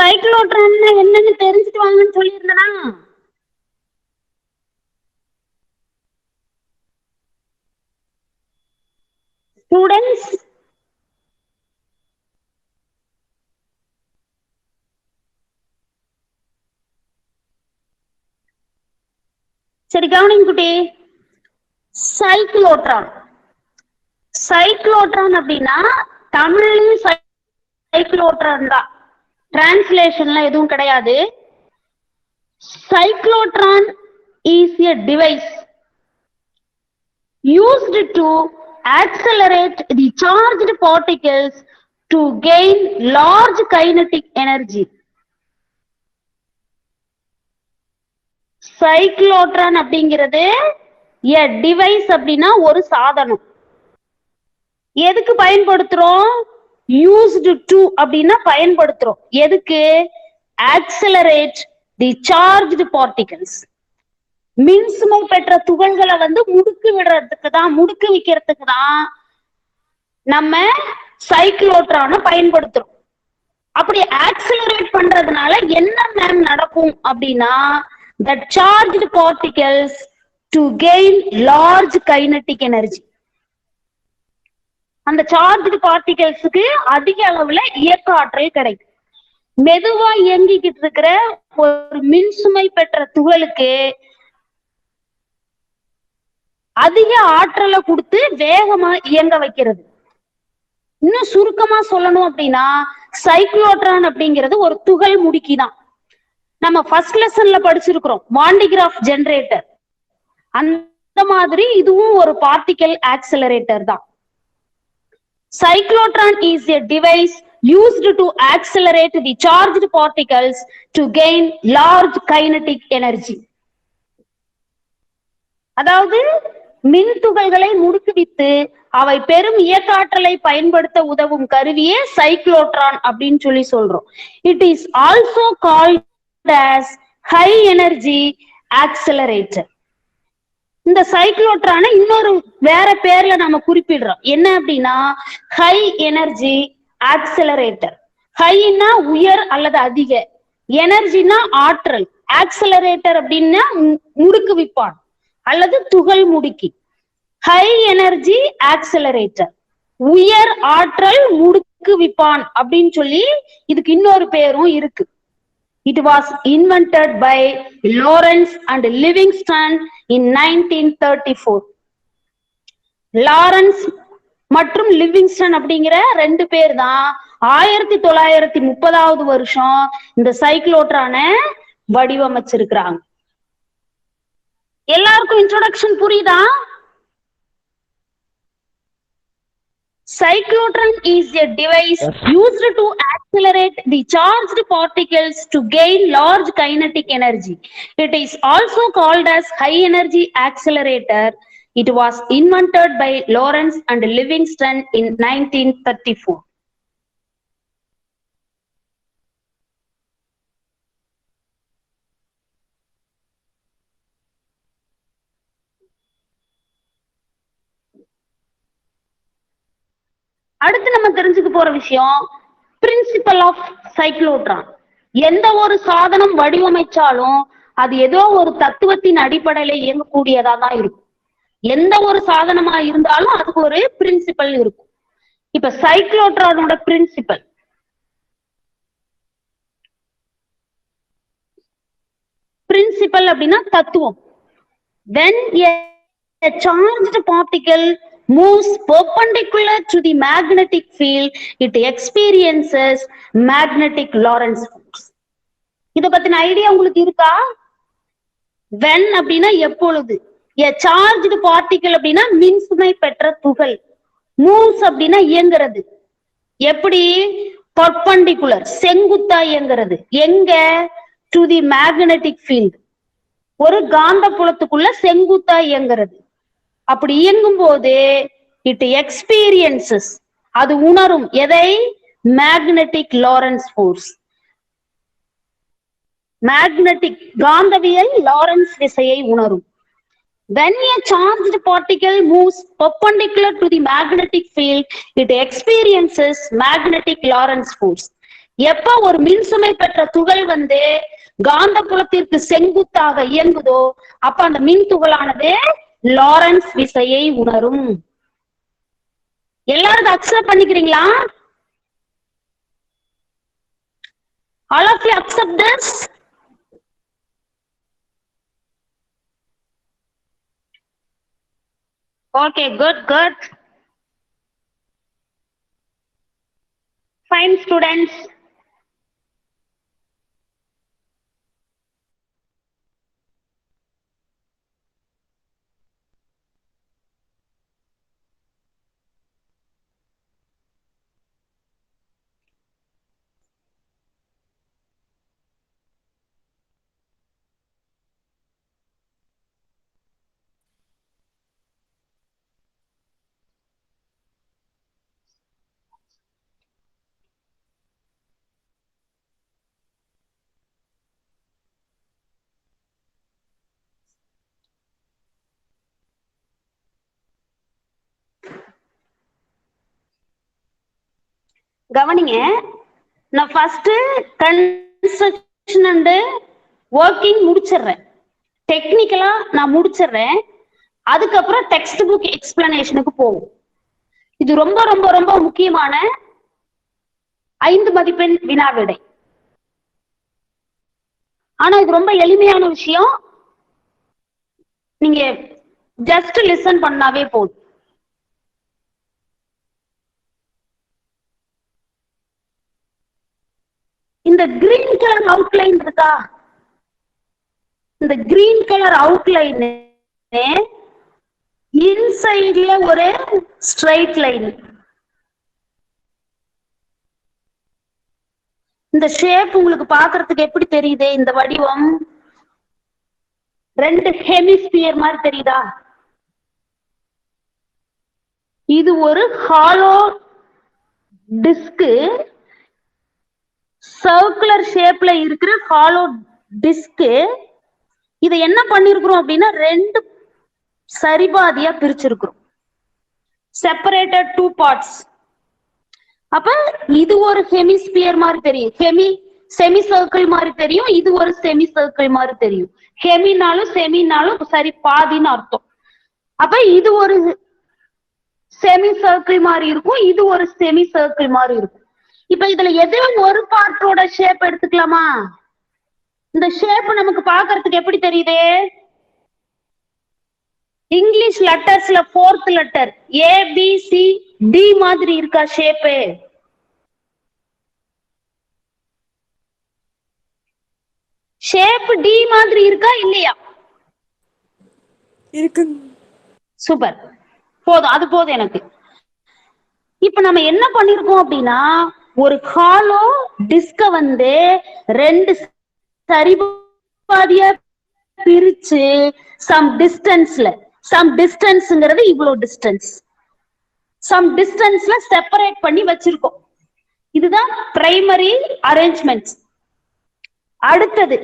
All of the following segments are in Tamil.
சைக்ளோட்ரான் என்னன்னு தெரிஞ்சுட்டு வாங்கன்னு சொல்லியிருந்தனா? ஸ்டூடெண்ட்ஸ், சரி கவனிங்க குட்டி. சைக்ளோட்ரான் சைக்ளோட்ரான் அப்படின்னா தமிழ்லயும் சைக்ளோட்ரான் தான், டிரான்ஸ்லேஷன்ல எதுவும் கிடையாது. Cyclotron is a device used to accelerate the charged particles to gain large kinetic energy. Cyclotron அப்படிங்கிறது a device அப்படின்னா ஒரு சாதனம். எதுக்கு பயன்படுத்துறோம்? used to அப்படின்னா பயன்படுத்துறோம். எதுக்கு? accelerate the charged particles. மின்சுமை பெற்ற துகள்களை முடுக்கு விடுறதுக்கு தான், முடுக்கு வைக்கிறதுக்கு தான் நம்ம சைக்ளோட்ரானை பயன்படுத்துறோம். அப்படி ஆக்சிலரேட் பண்றதுனால என்ன மேம் நடக்கும் அப்படின்னா, the charged particles to gain large kinetic energy. அந்த சார்ஜ்டு பார்ட்டிகல்ஸுக்கு அதிக அளவுல இயக்க ஆற்றல் கிடைக்கும். மெதுவா இயங்கிக்கிட்டு இருக்கிற ஒரு மின்சுமை பெற்ற துகளுக்கு அதிக ஆற்றலை கொடுத்து வேகமா இயங்க வைக்கிறது. இன்னும் சுருக்கமா சொல்லணும் அப்படின்னா, சைக்ளோட்ரான் அப்படிங்கிறது ஒரு துகள் முடுக்கிதான். நம்ம ஃபர்ஸ்ட் லெசன்ல படிச்சிருக்கிறோம் வாண்டிகிராஃப் ஜெனரேட்டர். அந்த மாதிரி இதுவும் ஒரு பார்ட்டிகல் ஆக்சிலரேட்டர் தான். Cyclotron is a device used to accelerate the charged particles to gain large kinetic energy. அதாவது மின் துகள்களை முடுக்குவித்து அவை பெரும் இயக்காற்றலை பயன்படுத்த உதவும் கருவியே சைக்ளோட்ரான் அப்படின்னு சொல்லி சொல்றோம். It is also called as high energy accelerator. இந்த சைக்ளோட்ரானை இன்னொரு வேற பேர்ல நம்ம குறிப்பிடுறோம். என்ன அப்படின்னா ஹை எனர்ஜி ஆக்சிலரேட்டர். ஹைனா உயர் அல்லது அதிக, எனர்ஜினா ஆற்றல், ஆக்சிலரேட்டர் அப்படின்னா முடுக்குவிப்பான் அல்லது துகள் முடுக்கி. ஹை எனர்ஜி ஆக்சிலரேட்டர், உயர் ஆற்றல் முடுக்குவிப்பான் அப்படின்னு சொல்லி இதுக்கு இன்னொரு பேரும் இருக்கு. It was invented by Lawrence and Livingston in 1934. Lawrence மற்றும் லிவிங்ஸ்டன் அப்படிங்கிற ரெண்டு பேர் தான் 1930வது வருஷம் இந்த சைக்ளோட்ரானை வடிவமைச்சிருக்கிறாங்க. எல்லாருக்கும் இன்ட்ரோடக்ஷன் புரியுதா? Cyclotron is a device used to accelerate the charged particles to gain large kinetic energy. It is also called as high energy accelerator. It was invented by Lawrence and Livingston in 1934. அடுத்து நம்ம தெரிஞ்சுக்க போற விஷயம் பிரின்சிபல் ஆஃப் சைக்ளோட்ரான். எந்த ஒரு சாதனம் வடிவமைச்சாலும் அது ஏதோ ஒரு தத்துவத்தின் அடிப்படையில இயங்கக்கூடியதா தான் இருக்கும். எந்த ஒரு சாதனமா இருந்தாலும் அதுக்கு ஒரு பிரின்சிபல் இருக்கும். இப்ப சைக்ளோட்ரானோட பிரின்சிபல் அப்படின்னா தத்துவம். When a charged particle moves perpendicular to the magnetic field, it experiences magnetic Lorentz force. இத பத்தின ஐடியா உங்களுக்கு இருக்கா? when அப்படின்னா எப்பொழுது, a charged particle அப்படின்னா மின்சுமை பெற்ற துகள், moves அப்படின்னா இயங்குறது. எப்படி? perpendicular செங்குத்தா இயங்குறது. எங்க? to the magnetic field, ஒரு காந்த புலத்துக்குள்ள செங்குத்தா இயங்குறது. அப்படி இயங்கும் போது இட் எக்ஸ்பீரியன்சஸ், அது உணரும் எதை? Magnetic Lawrence force. மேக்னெட்டிக் காந்தவியல் லாரன்ஸ் விசையை உணரும். When a charged particle moves perpendicular to the magnetic field, it experiences magnetic Lorentz force. எப்ப ஒரு மின்சுமை பெற்ற துகள் வந்து காந்த புலத்திற்கு செங்குத்தாக இயங்குதோ அப்ப அந்த மின் துகளானது லாரன்ஸ் விசையை உணரும். எல்லாரும் அக்செப்ட் பண்ணிக்கிறீங்களா? All of you accept this? Okay, good. Fine, students. கவனிங்க, நான் ஃபர்ஸ்ட் கன்ஸ்ட்ரக்ஷன் அண்ட் ஒர்க்கிங் முடிச்சிடுறேன், டெக்னிக்கலா நான் முடிச்சிடுறேன். அதுக்கப்புறம் டெக்ஸ்ட் புக் எக்ஸ்பிளனேஷனுக்கு போகும். இது ரொம்ப ரொம்ப ரொம்ப முக்கியமான 5 மதிப்பெண் வினா விடை. ஆனா இது ரொம்ப எளிமையான விஷயம், நீங்க ஜஸ்ட் லிசன் பண்ணாவே போதும். இந்த கிரீன் கலர் அவுட்லைன் இருக்கா, இந்த கிரீன் கலர் அவுட்லைன் இன்சைட்ல ஒரு ஸ்ட்ரைட் லைன். இந்த ஷேப் உங்களுக்கு பாக்குறதுக்கு எப்படி தெரியுது? இந்த வடிவம் 2 ஹெமிஸ்பியர் மாதிரி தெரியுதா? இது ஒரு ஹாலோ டிஸ்க், சர்க்குலர் ஷேப்ல இருக்கிற ஹாலோ டிஸ்க். இதை என்ன பண்ணிருக்கிறோம் அப்படின்னா 2 சரிபாதியா பிரிச்சிருக்கிறோம், செப்பரேட்டட் 2 பார்ட்ஸ். அப்ப இது ஒரு ஹெமிஸ்பியர் மாதிரி தெரியும், செமி சர்க்கிள் மாதிரி தெரியும், இது ஒரு செமி சர்க்கிள் மாதிரி தெரியும். ஹெமினாலும் செமினாலும் சரி பாதின்னு அர்த்தம். அப்ப இது ஒரு செமி சர்க்கிள் மாதிரி இருக்கும், இது ஒரு செமி சர்க்கிள் மாதிரி இருக்கும். இப்ப இதுல எதுவும் ஒரு பார்ட்டோட ஷேப் எடுத்துக்கலாமா? இந்த ஷேப் நமக்கு பாக்குறதுக்கு எப்படி தெரியுது? இங்கிலீஷ் லெட்டர்ஸ்ல 4th லெட்டர் ABCD மாதிரி இருக்கா ஷேப்பு? ஷேப் டி மாதிரி இருக்கா இல்லையா? இருக்கு. சூப்பர், போதும், அது போதும் எனக்கு. இப்ப நம்ம என்ன பண்ணிருக்கோம் அப்படின்னா, ஒரு ஹாலோ டிஸ்க வந்து 2 சரிபாதியா பிரிச்சு சம் டிஸ்டன்ஸ்ங்கிறது இவ்வளவு டிஸ்டன்ஸ், சம் டிஸ்டன்ஸ்ல செப்பரேட் பண்ணி வச்சிருக்கோம். இதுதான் பிரைமரி அரேஞ்ச்மெண்ட். அடுத்தது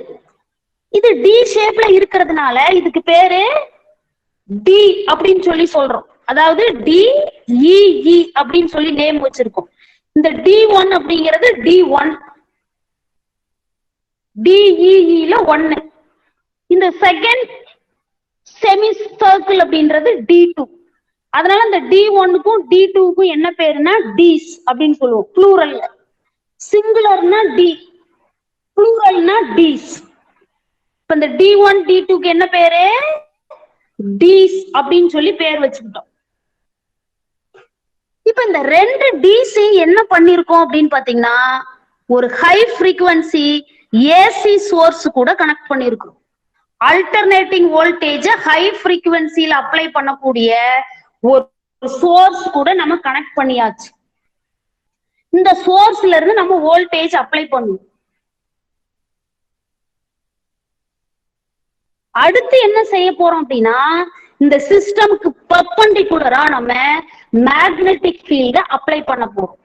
இது டி ஷேப்ல இருக்கிறதுனால இதுக்கு பேரு டி அப்படின்னு சொல்லி சொல்றோம். அதாவது டிஇஇ அப்படின்னு சொல்லி நேம் வச்சிருக்கோம். இந்த D1 அப்படிங்கிறது D1, டிஇஇல 1. இந்த செகண்ட் செமி சர்க்கிள் அப்படின்றது D2. அதனால இந்த D1க்கும் D2க்கும் என்ன பேருன்னா டீஸ் அப்படின்னு சொல்லுவோம். ப்ளூரல்ல, சிங்குலர்னா டி, ப்ளூரல்னா டீஸ். இப்ப இந்த D1 D2க்கு என்ன பேரு? டீஸ் அப்படின்னு சொல்லி பேர் வச்சுக்கிட்டோம். இப்ப இந்த 2 டிசி என்ன பண்ணிருக்கோம் அப்படின்னு பாத்தீங்கன்னா, ஒரு ஹை ஃப்ரீக்வன்சி ஏசி சோர்ஸ் கூட கனெக்ட் பண்ணிருக்கோம். அல்டர்னேட்டிங் வோல்டேஜ் ஹை ஃப்ரீக்வன்சில அப்ளை பண்ணக்கூடிய ஒரு சோர்ஸ் கூட நம்ம கனெக்ட் பண்ணியாச்சு. இந்த சோர்ஸ்ல இருந்து நம்ம வோல்டேஜ் அப்ளை பண்ணுவோம். அடுத்து என்ன செய்ய போறோம் அப்படின்னா, இந்த சிஸ்டமுக்கு பெர்பெண்டிகுலரா நம்ம மேக்னெட்டிக் ஃபீல்ட அப்ளை பண்ண போறோம்.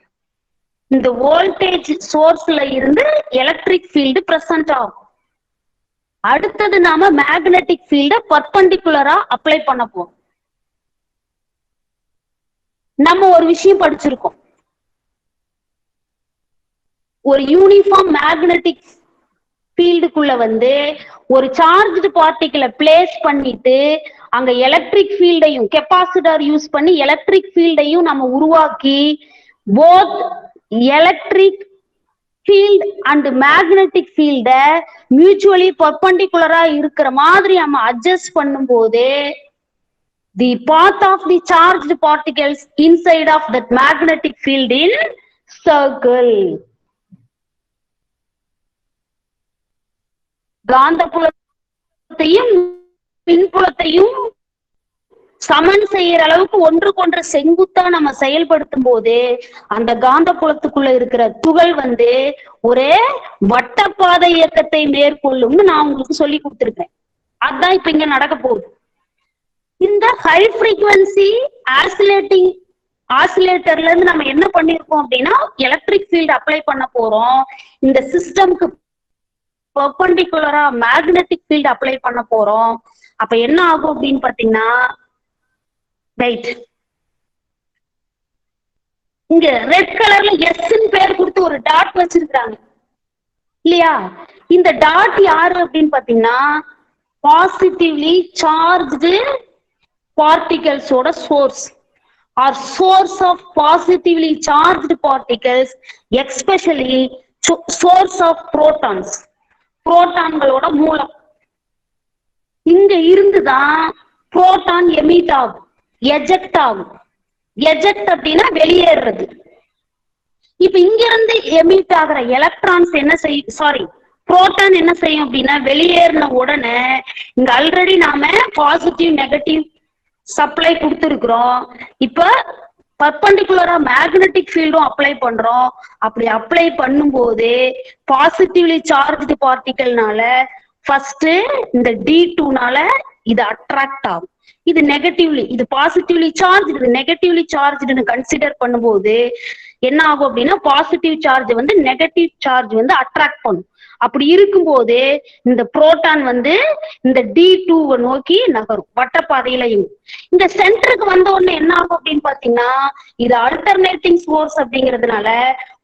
இந்த வோல்டேஜ் சோர்ஸ்ல இருந்து எலக்ட்ரிக் ஃபீல்டு பிரசன்ட் ஆகும். அடுத்தது நாம மேக்னெட்டிக் ஃபீல்ட பெர்பெண்டிகுலரா அப்ளை பண்ண போறோம். நம்ம ஒரு விஷயம் படிச்சிருக்கோம், ஒரு யூனிஃபார்ம் மேக்னெட்டிக் ஃபீல்டுக்குள்ள வந்து ஒரு சார்ஜ்டு பார்ட்டிகிளை பிளேஸ் பண்ணிட்டு அங்க எலக்ட்ரிக் ஃபீல்டையும் கெப்பாசிட்டர் யூஸ் பண்ணி எலக்ட்ரிக் ஃபீல்டையும் நம்ம உருவாக்கி both electric field and magnetic field mutually பர்பண்டிகுலரா இருக்கிற மாதிரி நம்ம அட்ஜஸ்ட் பண்ணும்போது the path of the charged particles inside of that magnetic field in circle. காந்தப்புலத்தையும் மின்புலத்தையும் சமன் செய்யற அளவுக்கு ஒன்றுக்கொன்று செங்குத்தா நம்ம செயல்படுத்தும் போது அந்த காந்தப்புலத்துக்குள்ள இருக்கிற துகள் வந்து ஒரே வட்டப்பாதை இயக்கத்தை மேற்கொள்ளும்னு நான் உங்களுக்கு சொல்லி கொடுத்திருக்கேன். அதுதான் இப்ப இங்க நடக்க போகுது. இந்த ஹை ஃப்ரீக்வன்சி ஆசிலேட்டர்ல இருந்து நம்ம என்ன பண்ணிருக்கோம் அப்படின்னா எலக்ட்ரிக் ஃபீல்ட் அப்ளை பண்ண போறோம். இந்த சிஸ்டம்க்கு பெர்பெண்டிகுலரா மேக்னெட்டிக் ஃபீல்ட் அப்ளை பண்ண போறோம். அப்ப என்ன ஆகும் அப்படின்னு பாத்தீங்கன்னா ரைட் இங்க ரெட் கலர்ல எஸ்ன்னு பேர் கொடுத்து ஒரு டாட் வச்சிருக்காங்க இல்லையா? இந்த டாட் யாரு அப்படின்னு பாத்தீங்கன்னா பாசிட்டிவ்லி சார்ஜ்டு particles ஓட source or source of positively charged particles, especially source of protons, புரோட்டான்களோட மூலம். இங்க இருந்துதான் புரோட்டான் எமிட் ஆகும், எஜெக்ட் ஆகும். எஜெக்ட் அப்படின்னா வெளியேறது. இப்ப இங்க இருந்து எமிட் ஆகிற எலக்ட்ரான்ஸ் என்ன செய்யும், புரோட்டான் என்ன செய்யும் அப்படின்னா வெளியேறின உடனே இங்க ஆல்ரெடி நாம பாசிட்டிவ் நெகட்டிவ் சப்ளை கொடுத்துருக்கிறோம். இப்ப பர்பண்டிகுலரா மேக்னெட்டிக் ஃபீல்டும் அப்ளை பண்றோம். அப்படி அப்ளை பண்ணும்போது பாசிட்டிவ்லி சார்ஜ்டு பார்ட்டிகல்னால ஃபர்ஸ்ட் இந்த D2னால இது அட்ராக்ட் ஆகும். இது நெகட்டிவ்லி, இது பாசிட்டிவ்லி சார்ஜ், இது நெகட்டிவ்லி சார்ஜ்னு கன்சிடர் பண்ணும்போது என்ன ஆகும் அப்படின்னா பாசிட்டிவ் சார்ஜ் வந்து நெகட்டிவ் சார்ஜ் வந்து அட்ராக்ட் பண்ணும். அப்படி இருக்கும்போது இந்த புரோட்டான் வந்து இந்த D2 நோக்கி நகரும் வட்டப்பாதையிலையும். இந்த சென்டருக்கு வந்த உடனே என்ன ஆகும் அப்படின்னு பாத்தீங்கன்னா இது அல்டர்னேட்டிங் ஃபோர்ஸ் அப்படிங்கிறதுனால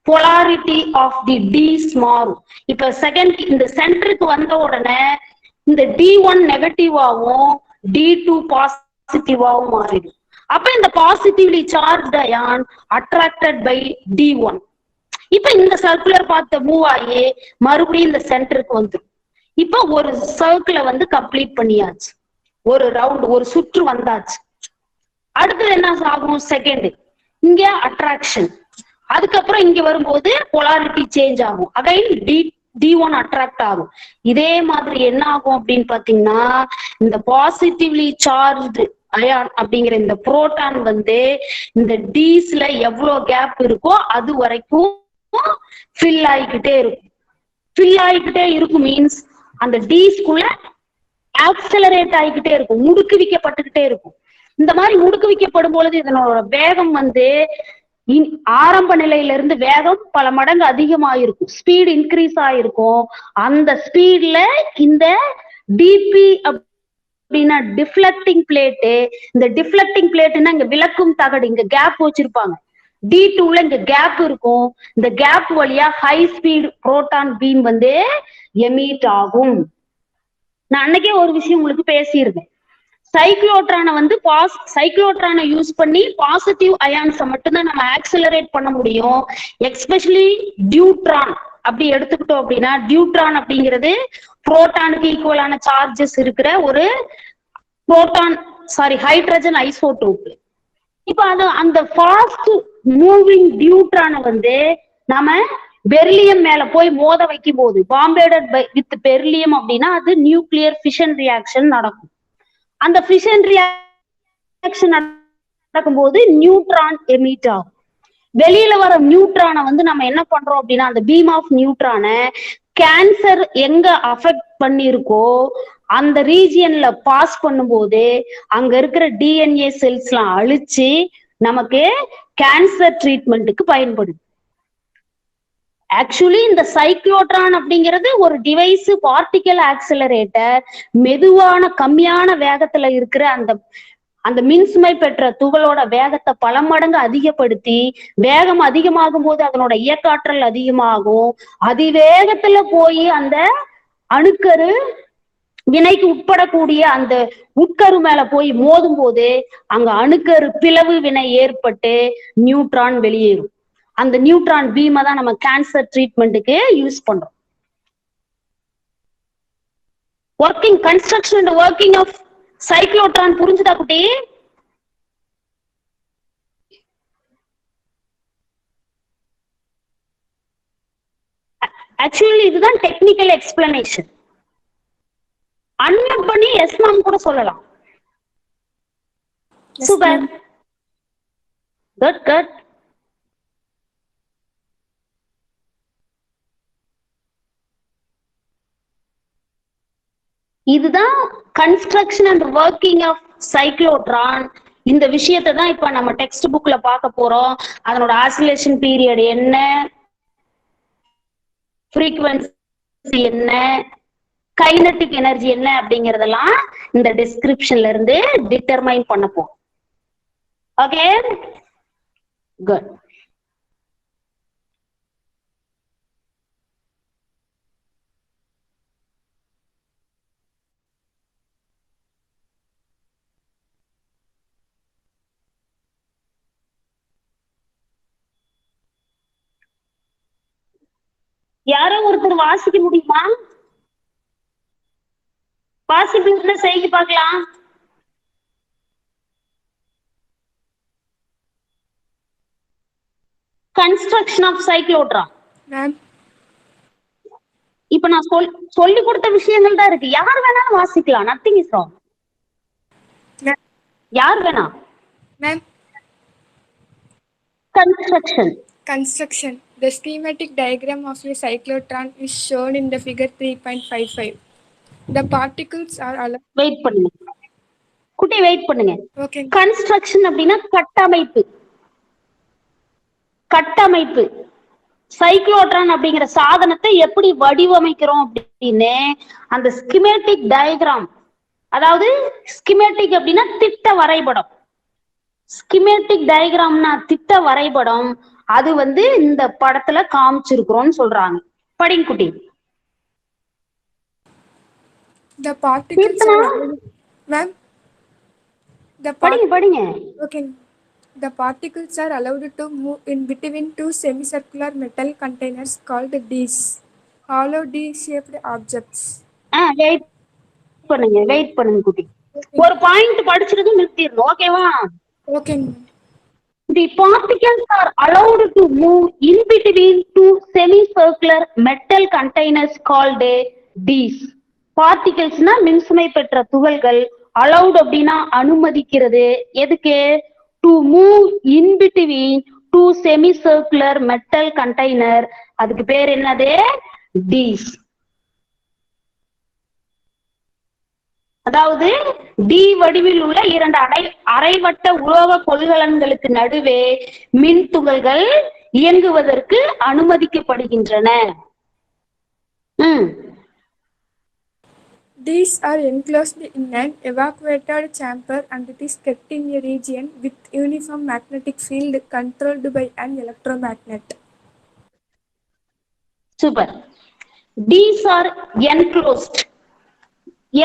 polarity of the D's மாறும். இப்ப செகண்ட் இந்த சென்டருக்கு வந்த உடனே இந்த D1 நெகட்டிவாவும் D2 பாசிட்டிவாவும் மாறிடும். அப்ப இந்த positively charged ion attracted by D1. இப்ப இந்த சர்க்குலர் பார்த்த மூவ் ஆகி மறுபடியும் இந்த சென்டருக்கு வந்துடும். இப்ப ஒரு சர்க்கிளை வந்து கம்ப்ளீட் பண்ணியாச்சு, ஒரு ரவுண்ட் ஒரு சுற்று வந்தாச்சு. அடுத்தது என்ன ஆகும், செகண்ட் இங்க அட்ராக்ஷன். அதுக்கப்புறம் இங்க வரும்போது பொலாரிட்டி சேஞ்ச் ஆகும், அகைன் D1 அட்ராக்ட் ஆகும். இதே மாதிரி என்ன ஆகும் அப்படின்னு பாத்தீங்கன்னா இந்த பாசிட்டிவ்லி சார்ஜ்டு அயான் அப்படிங்கிற இந்த புரோட்டான் வந்து இந்த டீஸ்ல எவ்வளவு கேப் இருக்கோ அது வரைக்கும் ஃபில் ஆகிக்கிட்டே இருக்கும். ஃபில் ஆகிக்கிட்டே இருக்கும் மீன்ஸ் அந்த டீஸ்குள்ள ஆக்சலரேட் ஆகிக்கிட்டே இருக்கும், முடுக்குவிக்கப்பட்டுக்கிட்டே இருக்கும். இந்த மாதிரி முடுக்குவிக்கப்படும் பொழுது இதனோட வேகம் வந்து ஆரம்ப நிலையில இருந்து வேகம் பல மடங்கு அதிகமாயிருக்கும், ஸ்பீடு இன்க்ரீஸ் ஆயிருக்கும். அந்த ஸ்பீட்ல இந்த டிபி அப்படின்னா டிஃப்ளெக்டிங் பிளேட்டு, இந்த டிஃப்ளெக்டிங் பிளேட்டுன்னா இங்க விளக்கும் தகடு, இங்க கேப் வச்சிருப்பாங்க. D2ல இங்க கேப் இருக்கும். இந்த கேப் வழியா ஹை ஸ்பீட் புரோட்டான் பீம் வந்து எமிட் ஆகும். நான் அன்னைக்கே ஒரு விஷயம் உங்களுக்கு பேசியிருந்தேன். சைக்ளோட்ரானை வந்து சைக்ளோட்ரானை யூஸ் பண்ணி பாசிட்டிவ் அயான்ஸை மட்டும்தான் நம்ம ஆக்சிலரேட் பண்ண முடியும். எஸ்பெஷலி டியூட்ரான் அப்படி எடுத்துக்கிட்டோம் அப்படின்னா டியூட்ரான் அப்படிங்கிறது புரோட்டானுக்கு ஈக்குவலான சார்ஜஸ் இருக்கிற ஒரு புரோட்டான் ஹைட்ரஜன் ஐசோடோப். இப்ப அது அந்த ஃபாஸ்ட் மூவிங் டியூட்ரானை வந்து நம்ம பெர்லியம் மேல போய் மோத வைக்கும் போது பாம்பேடட் வித் பெர்லியம் அப்படின்னா அது நியூக்ளியர் ஃபிஷன் ரியாக்ஷன் நடக்கும். அந்த ஃபிஷன் ரியாக்ஷன் நடக்கும்போது நியூட்ரான் எமிட் ஆகும். வெளியில வர நியூட்ரானை வந்து நம்ம என்ன பண்றோம் அப்படின்னா அந்த பீம் ஆஃப் நியூட்ரானை கேன்சர் எங்க அஃபெக்ட் பண்ணிருக்கோ அந்த ரீஜியன்ல பாஸ் பண்ணும்போது அங்க இருக்கிற டிஎன்ஏ செல்ஸ் எல்லாம் அழிச்சு நமக்கு கேன்சர் ட்ரீட்மெண்ட்டுக்கு பயன்படுது. ஆக்சுவலி இந்த சைக்ளோட்ரான் அப்படிங்கிறது ஒரு டிவைஸ், பார்ட்டிகல் ஆக்சிலரேட்டர். மெதுவான கம்மியான வேகத்துல இருக்கிற அந்த அந்த மின்சுமை பெற்ற துகளோட வேகத்தை பல மடங்கு அதிகப்படுத்தி, வேகம் அதிகமாகும் போது அதனோட இயக்காற்றல் அதிகமாகும். அதிவேகத்துல போய் அந்த அணுக்கரு வினைக்கு உட்படக்கூடிய அந்த உட்கரு மேல போய் மோதும் போது அங்க அணுக்கரு பிளவு வினை ஏற்பட்டு நியூட்ரான் வெளியேறும். அந்த நியூட்ரான் பீமை தான் நம்ம கேன்சர் ட்ரீட்மெண்ட்டுக்கு யூஸ் பண்றோம். Working construction and working of cyclotron புரிஞ்சுதா குட்டி? ஆக்சுவலி இதுதான் டெக்னிக்கல் எக்ஸ்பிளனேஷன். அன்மியூட் பண்ணி எஸ் மேம் கூட சொல்லலாம். Super, good good. இதுதான் construction and working of cyclotron. இந்த விஷயத்தை தான் இப்ப நம்ம டெக்ஸ்ட் புக்ல பார்க்க போறோம். அதனோட ஆசிலேஷன் பீரியட் என்ன, ஃப்ரீக்வன்சி என்ன, கைனடிக் எனர்ஜி என்ன அப்படிங்கறதெல்லாம் இந்த டிஸ்கிரிப்ஷன்ல இருந்து டிட்டர்மைன் பண்ண போறோம். Okay, good. யாரோ ஒருத்தர் வாசிக்க முடியுமா? வாசிப்பு செய்து பார்க்கலாம். Construction of cyclotron. இப்ப நான் சொல்லி கொடுத்த விஷயங்கள் தான் இருக்கு. யார் வேணாலும் வாசிக்கலாம். Nothing is wrong. யார் வேணா. Construction. The schematic diagram of a cyclotron is shown in the figure 3.55. The particles are allowed. Wait பண்ணுங்க குட்டி, வெயிட் பண்ணுங்க. Okay. கன்ஸ்ட்ரக்ஷன் அப்படின்னா கட்டமைப்பு. கட்டமைப்பு. சைக்ளோட்ரான் அப்படிங்கிற சாதனத்தை எப்படி வடிவமைக்கிறோம் அப்படின்னு அந்த ஸ்கிமேட்டிக் டயக்ராம், அதாவது ஸ்கிமேட்டிக் அப்படின்னா திட்ட வரைபடம். ஸ்கிமேட்டிக் டயக்ராம்னா திட்ட வரைபடம். அது இந்த படத்துல காமிச்சிருக்கிறோம்னு சொல்றாங்க. படிங்க குட்டி. The particles are allowed. Ma'am, படிங்க. Okay. The particles are allowed to move in between two semicircular metal containers called Ds, hollow D-shaped objects. Wait பண்ணுங்க குட்டி. ஒரு பாயிண்ட் படிச்சிருது நிறுத்திடணும். ஓகேவா? Okay. The particles are allowed to move in between two semicircular metal containers called Ds. Particlesனா மின்சுமை பெற்ற துகள்கள். allowed அப்படின்னா அனுமதிக்கிறது. எதுக்கு? to move in between two semicircular metal container. அதுக்கு பேர் என்னது? Ds. அதாவது டி வடிவில் உள்ள இரண்டு அரைவட்ட உலோக கொள்கலன்களுக்கு நடுவே மின் துகள்கள் இயங்குவதற்கு அனுமதிக்கப்படுகின்றன. These are enclosed in an evacuated chamber and it is kept in a region with uniform magnetic field controlled by an electromagnet. Super. These are enclosed.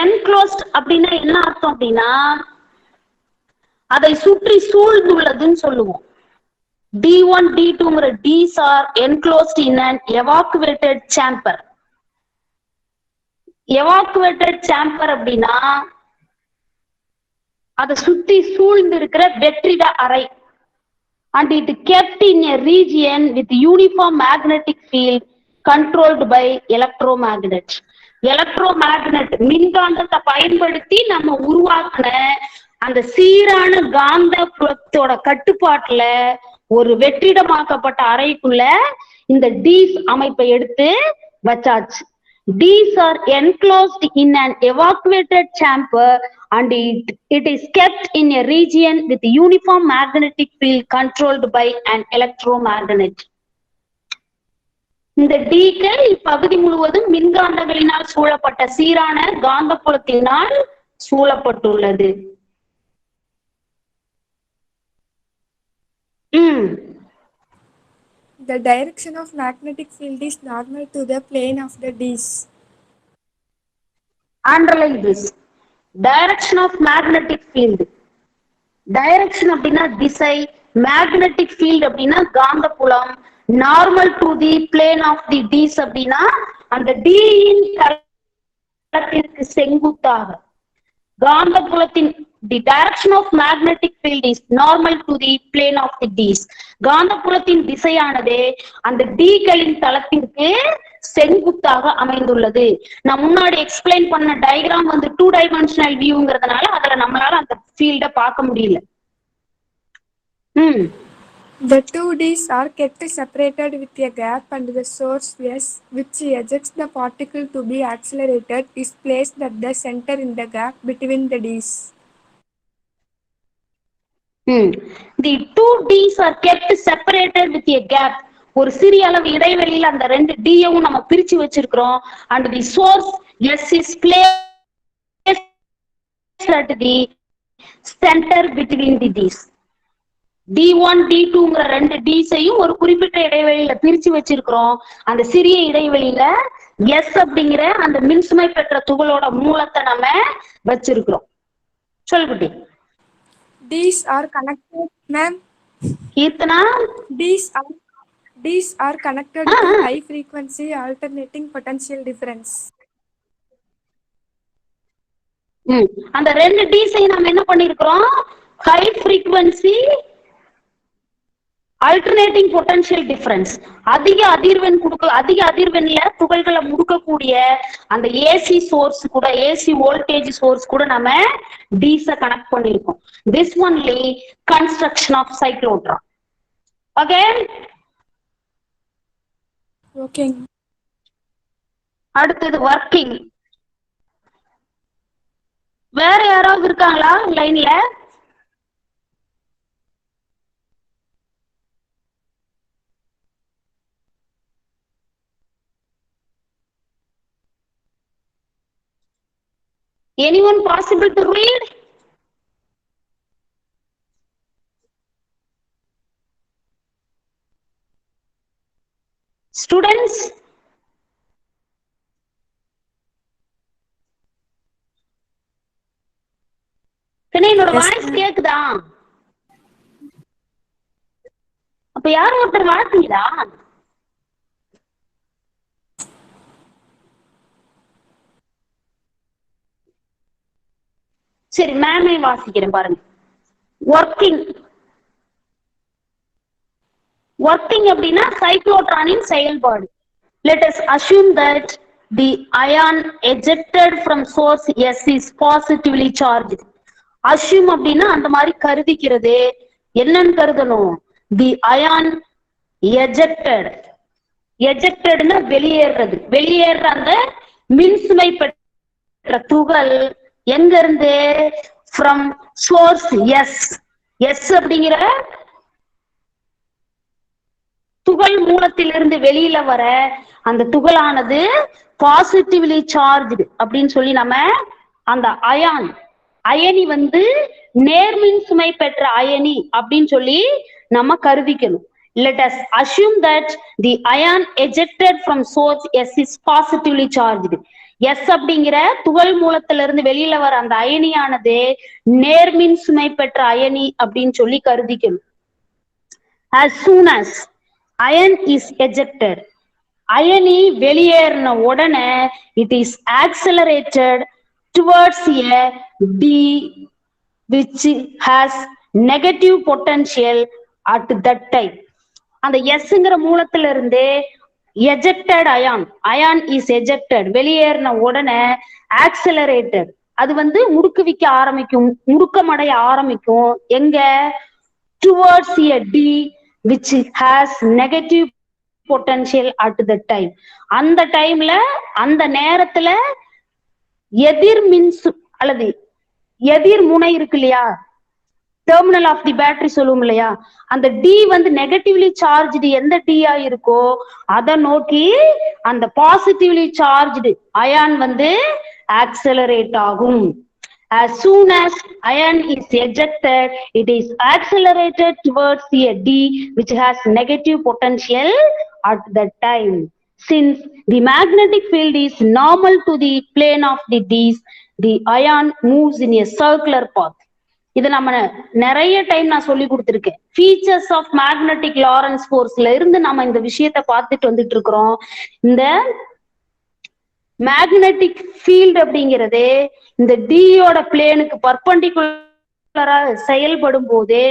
Enclosed அப்படின்னா என்ன அர்த்தம் அப்படின்னா அதை சுற்றி சூழ்ந்துள்ளதுன்னு சொல்லுவோம். D1, D2 D's are enclosed in an evacuated chamber. Evacuated chamber அப்படின்னா அதை சுத்தி சூழ்ந்து இருக்கிற வெற்றிட அறை. And it kept in a region with uniform magnetic field controlled by electromagnet. Electromagnet மின்காந்தத்தை பயன்படுத்தி நம்ம உருவாக்குன அந்த சீரான காந்த புலத்தோட கட்டுப்பாட்டுல ஒரு வெற்றிடமாக்கப்பட்ட அறைக்குள்ள இந்த டீஸ் அமைப்பை எடுத்து வச்சாச்சு. These are enclosed in an evacuated chamber and it is kept in a region with uniform magnetic field controlled by an electromagnet. இந்த டீக்கள் இப்பகுதி முழுவதும் மின்காந்தங்களினால் சூழப்பட்ட சீரான காந்த புலத்தினால் சூழப்பட்டுள்ளது. The direction of magnetic field is normal to the plane of the Ds. Underline this. Direction of magnetic field. Direction அப்படின்னா திசை, மேக்னெட்டிக் ஃபீல்ட் அப்படின்னா காந்த புலம், normal to the plane of the Ds அப்படின்னா அந்த டியின் தளத்திற்கு செங்குத்தாக. காந்த புலத்தின் the direction of magnetic field is normal to the plane of the Ds. காந்த புலத்தின் திசையானது அந்த டீகளின் தளத்திற்கு செங்குத்தாக அமைந்துள்ளது. நான் முன்னாடி எக்ஸ்பிளைன் பண்ண டயக்ராம் வந்து 2 டைமென்ஷனல் வியூங்கிறதுனால அதுல நம்மளால அந்த ஃபீல்ட பார்க்க முடியல. The two Ds are kept separated with a gap and the source S, which ejects the particle to be accelerated, is placed at the center in the gap between the Ds. The two Ds are kept separated with a gap. ஒரு சிறிய அளவு இடைவெளியில் அந்த ரெண்டு டியவும் நம்ம பிரிச்சு வச்சிருக்கிறோம். And the source S is placed at the center between the Ds. D1 D2ங்கிற ரெண்டு டீஸையும் ஒரு குறிப்பிட்ட இடைவெளியில பிரிச்சு வச்சிருக்கிறோம். அந்த சிறிய இடைவெளியில S அப்படிங்கிற அந்த மின்சுமை பெற்ற துகளோட மூலத்தை நம்ம வச்சிருக்கிறோம். சொல்லுடி. These are connected, ma'am. Keerthana, These are connected to high frequency alternating potential difference. அந்த ரெண்டு டீஸையும் நம்ம என்ன பண்ணிருக்கிறோம்? High frequency alternating potential difference, அதிக அதிர்வெண்ல துகள்களை முடுக்கக்கூடிய அந்த ஏசி சோர்ஸ் கூட, ஏசி வோல்டேஜ் சோர்ஸ் கூட நம்ம டீஸ கனெக்ட் பண்ணிருக்கோம். This only construction of cyclotron. Okay okay. அடுத்தது ஒர்க்கிங். வேற யாராவது இருக்காங்களா லைன்ல? Anyone possible to read? Students? என்னோட வாய்ஸ் கேக்குதா? அப்ப யாரும் ஒருத்தர் வாசிங்களா? சரி, மேமே வாசிக்கிறேன் பாருங்க. ஒர்க்கிங். ஒர்க்கிங் அப்படின்னா சைக்ளோட்ரானின் செயல்பாடு. Let us assume that the ion ejected from source S is positively charged. Assume அப்படின்னா அந்த மாதிரி கருதிக்கிறது. என்னன்னு கருதணும்? The ion ejected. Ejectedனா வெளியேறது. வெளியேற அந்த மின்சுமை பெற்ற துகள் எங்க இருந்து? From source S. S அப்படிங்கிற துகள் மூலத்திலிருந்து வெளியில வர அந்த துகளானது பாசிட்டிவ்லி சார்ஜ்டு அப்படின்னு சொல்லி நம்ம அந்த அயனி வந்து நேர்மின் சுமை பெற்ற அயனி அப்படின்னு சொல்லி நம்ம கருதிக்கணும். Let us assume that the ion ejected from source S is positively charged. S அப்படிங்கிற துகள் மூலத்திலிருந்து வெளியில வர அந்த அயனியானது நேர்மின் சுமை பெற்ற அயனி அப்படின்னு சொல்லி கருதிக்கணும். As soon as ion is ejected, அயனி வெளியேறின உடனே it is accelerated towards a D which has negative potential at that time. அந்த Sங்கிற மூலத்துல இருந்து ejected ion is ejected, வெளியேறின உடனே accelerated, அது வந்து முடுக்கமடைய ஆரம்பிக்கும். எங்க? towards a D which has negative potential at that time. அந்த டைம்ல, அந்த நேரத்துல எதிர் அல்லது எதிர் முனை இருக்கு இல்லையா, டெர்மினல் ஆஃப் தி பேட்டரி சொல்லுவோம் இல்லையா, அந்த டி வந்து நெகட்டிவ்லி சார்ஜ்டு எந்த டியா இருக்கோ அதை நோக்கி அந்த பாசிட்டிவ்லி சார்ஜ்டு அயான் வந்து ஆக்சலரேட் ஆகும். As soon as ion is ejected, it is accelerated towards a D which has negative potential at that time. Since the magnetic field is normal to the plane of the D's, the ion moves in a circular path. இது நம்ம நிறைய டைம் நான் சொல்லி கொடுத்துருக்கேன். ஃபீச்சர்ஸ் ஆஃப் மேக்னெட்டிக் லாரன்ஸ் ஃபோர்ஸ்ல இருந்து நம்ம இந்த விஷயத்த பார்த்துட்டு வந்துட்டு இருக்கிறோம். இந்த மேக்னெட்டிக் ஃபீல்டு அப்படிங்கிறது இந்த டியோட பிளேனுக்கு பர்பண்டிகுலரா செயல்படும் போது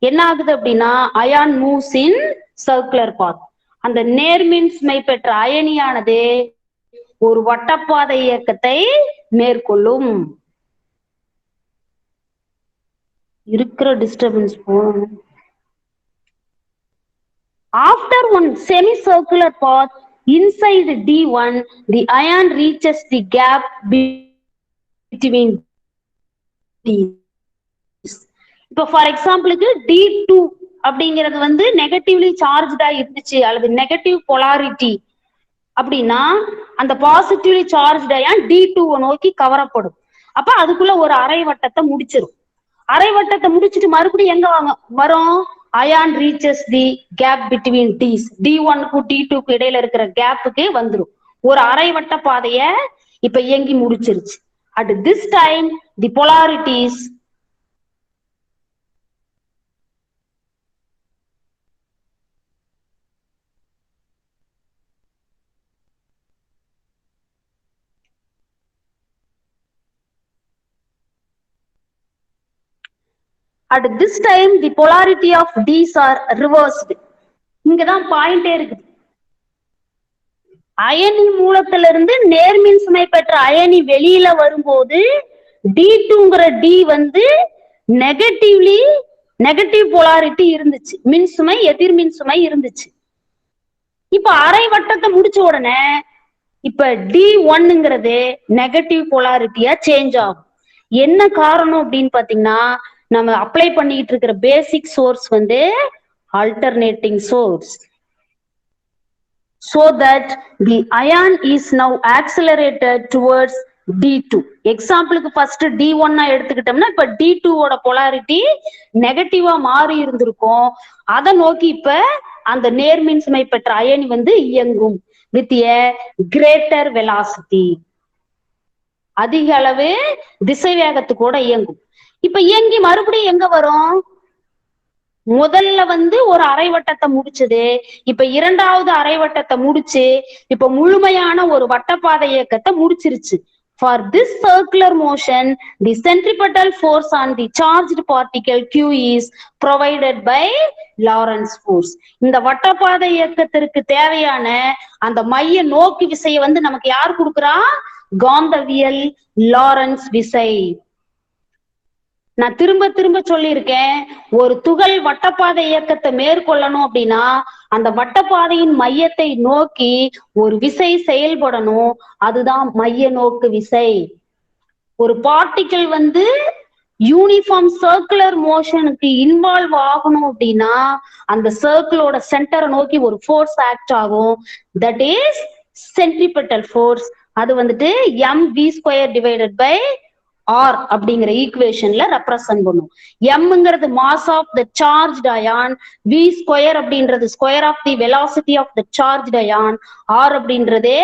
என்ன ஆகுது அப்படின்னா ion moves in circular path. அந்த நேர்மின்சுமை பெற்ற அயனியானது ஒரு வட்டப்பாதை இயக்கத்தை மேற்கொள்ளும். இருக்கிற டிஸ்டர்பன்ஸ் போகணும். After one semicircular path inside D1, the ion reaches the gap between D's. இப்போ ஃபார் எக்ஸாம்பிளுக்கு D2 அப்படிங்கிறது வந்து நெகட்டிவ்லி சார்ஜ்டா இருந்துச்சு அல்லது நெகட்டிவ் பொலாரிட்டி அப்படின்னா அந்த பாசிட்டிவ்லி சார்ஜ் அயான் D2 நோக்கி கவரப்படும். அப்ப அதுக்குள்ள ஒரு அரை வட்டத்தை முடிச்சிடும். அரை வட்டத்தை முடிச்சுட்டு மறுபடியும் எங்க வரும்? Ion reaches the gap between D's. D1 க்கு D2 க்கு இடையில இருக்கிற கேப்புக்கு வந்துடும். ஒரு அரை வட்ட பாதைய இப்ப இயங்கி முடிச்சிருச்சு. At this time the polarities at this time the polarity of D's are reversed. இங்கதான் பாயிண்டே இருக்குது. அயனி மூலத்திலிருந்து நேர்மின் சுமை பெற்ற அயனி வெளியில வரும்போது D2ங்கிற D வந்து நெகட்டிவ் போலாரிட்டி இருந்துச்சு, மின்சுமை எதிர்மின் சுமை இருந்துச்சு. இப்ப அரை வட்டத்தை முடிச்ச உடனே இப்ப D1ங்கிறது நெகட்டிவ் போலாரிட்டியா சேஞ்ச் ஆகும். என்ன காரணம் அப்படின்னு பாத்தீங்கன்னா நம்ம அப்ளை பண்ணிட்டு இருக்கிற பேசிக் சோர்ஸ் வந்து alternating source. So that the ion is now accelerated towards D2. எக்ஸாம்பிளுக்கு ஃபர்ஸ்ட் D1 எடுத்துக்கிட்டோம்னா இப்ப D2 ஓட போலாரிட்டி நெகட்டிவா மாறி இருந்திருக்கும். அதை நோக்கி இப்ப அந்த நேர்மின் சுமை பெற்ற அயனி வந்து இயங்கும் with a greater velocity. அதிக அளவு திசை வேகத்துக்கூட இயங்கும். இப்ப இயங்கி மறுபடியும் எங்க வரும்? முதல்ல வந்து ஒரு அரை வட்டத்தை முடிச்சது, இப்ப இரண்டாவது அரை வட்டத்தை முடிச்சு இப்ப முழுமையான ஒரு வட்டப்பாதை இயக்கத்தை முடிச்சிருச்சு. For this circular motion, the centripetal force on the charged particle Q is provided by Lorentz force. இந்த வட்டப்பாதை இயக்கத்திற்கு தேவையான அந்த மைய நோக்கு விசையை வந்து நமக்கு யார் கொடுக்குறா? காந்தவியல் லாரன்ஸ் விசை. நான் திரும்ப சொல்லியிருக்கேன், ஒரு துகள் வட்டப்பாதை இயக்கத்தை மேற்கொள்ளணும் அப்படின்னா அந்த வட்டப்பாதையின் மையத்தை நோக்கி ஒரு விசை செயல்படணும். அதுதான் மைய நோக்கு விசை. ஒரு பார்ட்டிகிள் வந்து யூனிஃபார்ம் சர்க்குலர் மோஷனுக்கு இன்வால்வ் ஆகணும் அப்படின்னா அந்த சர்க்கிளோட சென்டரை நோக்கி ஒரு ஃபோர்ஸ் ஆக்ட் ஆகும். That is centripetal force. அது வந்துட்டு mv² டிவைடட் பை R அப்படிங்கிற ஈக்குவேஷன்ல ரெப்ரசன்ட் பண்ணும். mங்கிறது mass of the charged ion, v² அப்படின்றது square of the velocity of the charged ion, R அப்படின்றது